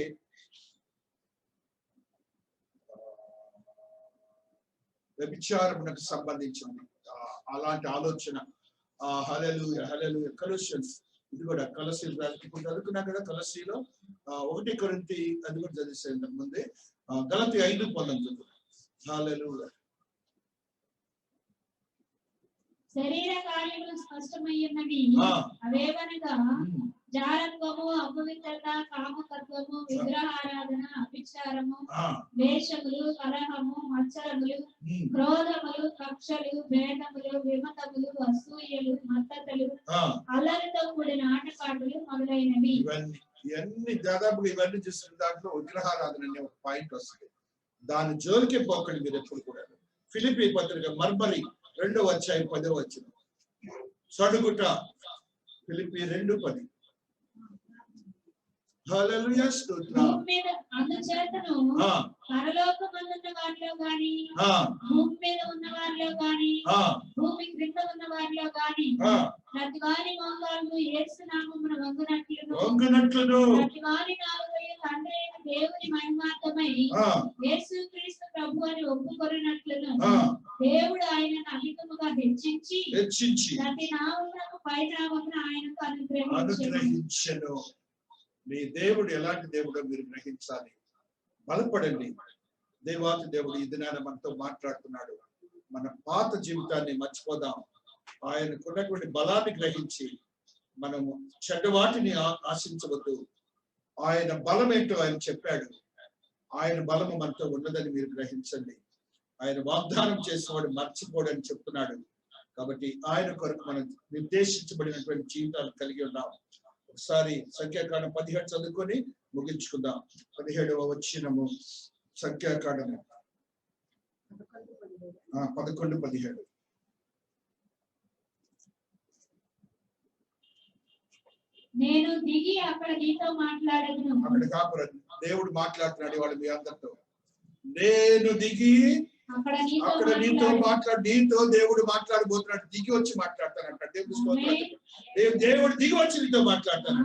వ్యభిచారమునకు సంబంధించింది అలాంటి ఆలోచన. హల్లెలూయా. కొలస్సియన్స్, ఇది కూడా కొలస్సీలు ఇప్పుడు చదువుకున్నాం కదా. కొలస్సీలో 1 కొరింథీ అది కూడా చదివేసాను ముందే. గలతీ 5:19. హల్లెలూయా. శరీర కార్యములు స్పష్టమయ్యున్నవి. అవేవనగా జారత్వము, అపవిత్రత, కామకత్వము, విగ్రహారాధన, అభిచారము, వేషములు, కలహము, మత్సరములు, క్రోధములు, కక్షలు, భేదములు, విమతములు, అసూయలు, మత్తతలు, అల్లరితో కూడిన ఆటపాటలు మొదలైనవి. ఇవన్నీ దాదాపుగా ఇవన్నీ చూసిన దాంట్లో విగ్రహారాధన అనే ఒక పాయింట్ వస్తుంది. దాని జోలికే పోకండి మీరు ఎప్పుడు కూడా. ఫిలిప్పీ పత్రిక మర్మరి 2వ అధ్యాయం 10వ వచనం. సడుగుట. ఫిలిప్పీ 2:10. హల్లెలూయా. స్తోత్రం. అందుచేతను పరలోకమందున్న వారిలో గాని భూమి మీద ఉన్న వారిలో గాని భూమి క్రింద ఉన్న వారిలో గాని ప్రతి వారి మోకాళ్ళు యేసు నామమున వంగునట్లును ప్రతి వారి నాలుకయు తండ్రి అయిన దేవుని మహిమార్థమై యేసు క్రీస్తు ప్రభు అని ఒప్పుకొనున్నట్లును దేవుడు ఆయనను అధికముగా హెచ్చించి ప్రతి నామమునకు పై నామమున ఆయనకు అనుగ్రహించెను. మీ దేవుడు ఎలాంటి దేవుడో మీరు గ్రహించాలి. బలపడండి. దేవాతి దేవుడు ఈ దినాన మనతో మాట్లాడుతున్నాడు. మన పాత జీవితాన్ని మర్చిపోదాం. ఆయనకున్నటువంటి బలాన్ని గ్రహించి మనము చెడ్డవాటిని ఆశించవద్దు. ఆయన బలం ఏంటో ఆయన చెప్పాడు. ఆయన బలము మనతో ఉన్నదని మీరు గ్రహించండి. ఆయన వాగ్దానం చేసేవాడు మర్చిపోడని చెప్తున్నాడు. కాబట్టి ఆయన కొరకు మనం నిర్దేశించబడినటువంటి జీవితాలు కలిగి ఉన్నాం. ఒకసారి సంఖ్యాకాండం 17 చదువుకొని ముగించుకుందాం. 17వ వచనము సంఖ్యాకాండము 11-17. నేను దిగి అక్కడ నీతో మాట్లాడేదను. అక్కడ కాపురం దేవుడు మాట్లాడుతున్నాడు వాళ్ళు మీ అందరితో. నేను దిగి అక్కడ నీతో నీతో దేవుడు మాట్లాడబోతున్నాడు. దిగి వచ్చి మాట్లాడతానంట. దేవుడు దిగి వచ్చి నీతో మాట్లాడతాను.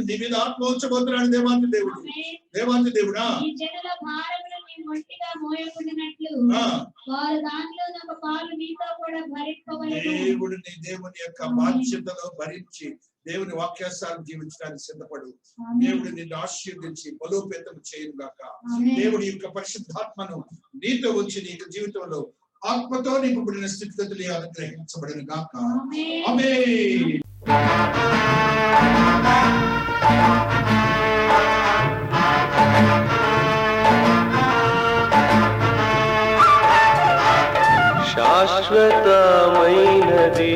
నీ మీద ఆత్మ వచ్చబోతున్నాడు దేవాంతి దేవుడు. దేవాంతి దేవుడా దేవుడు నీ దేవుని యొక్క బాధ్యతలో భరించి దేవుని వాక్యాసారం జీవించడానికి సిద్ధపడు. దేవుడు నిన్ను ఆశీర్వదించి బలోపేతం చేయను గాక. దేవుడి యొక్క పరిశుద్ధాత్మను నీతో వచ్చి నీకు జీవితంలో ఆత్మతో నింపబడిన స్థితిగతులు అనుగ్రహించబడిన గాక. ఆమేన్. శాశ్వతమైనది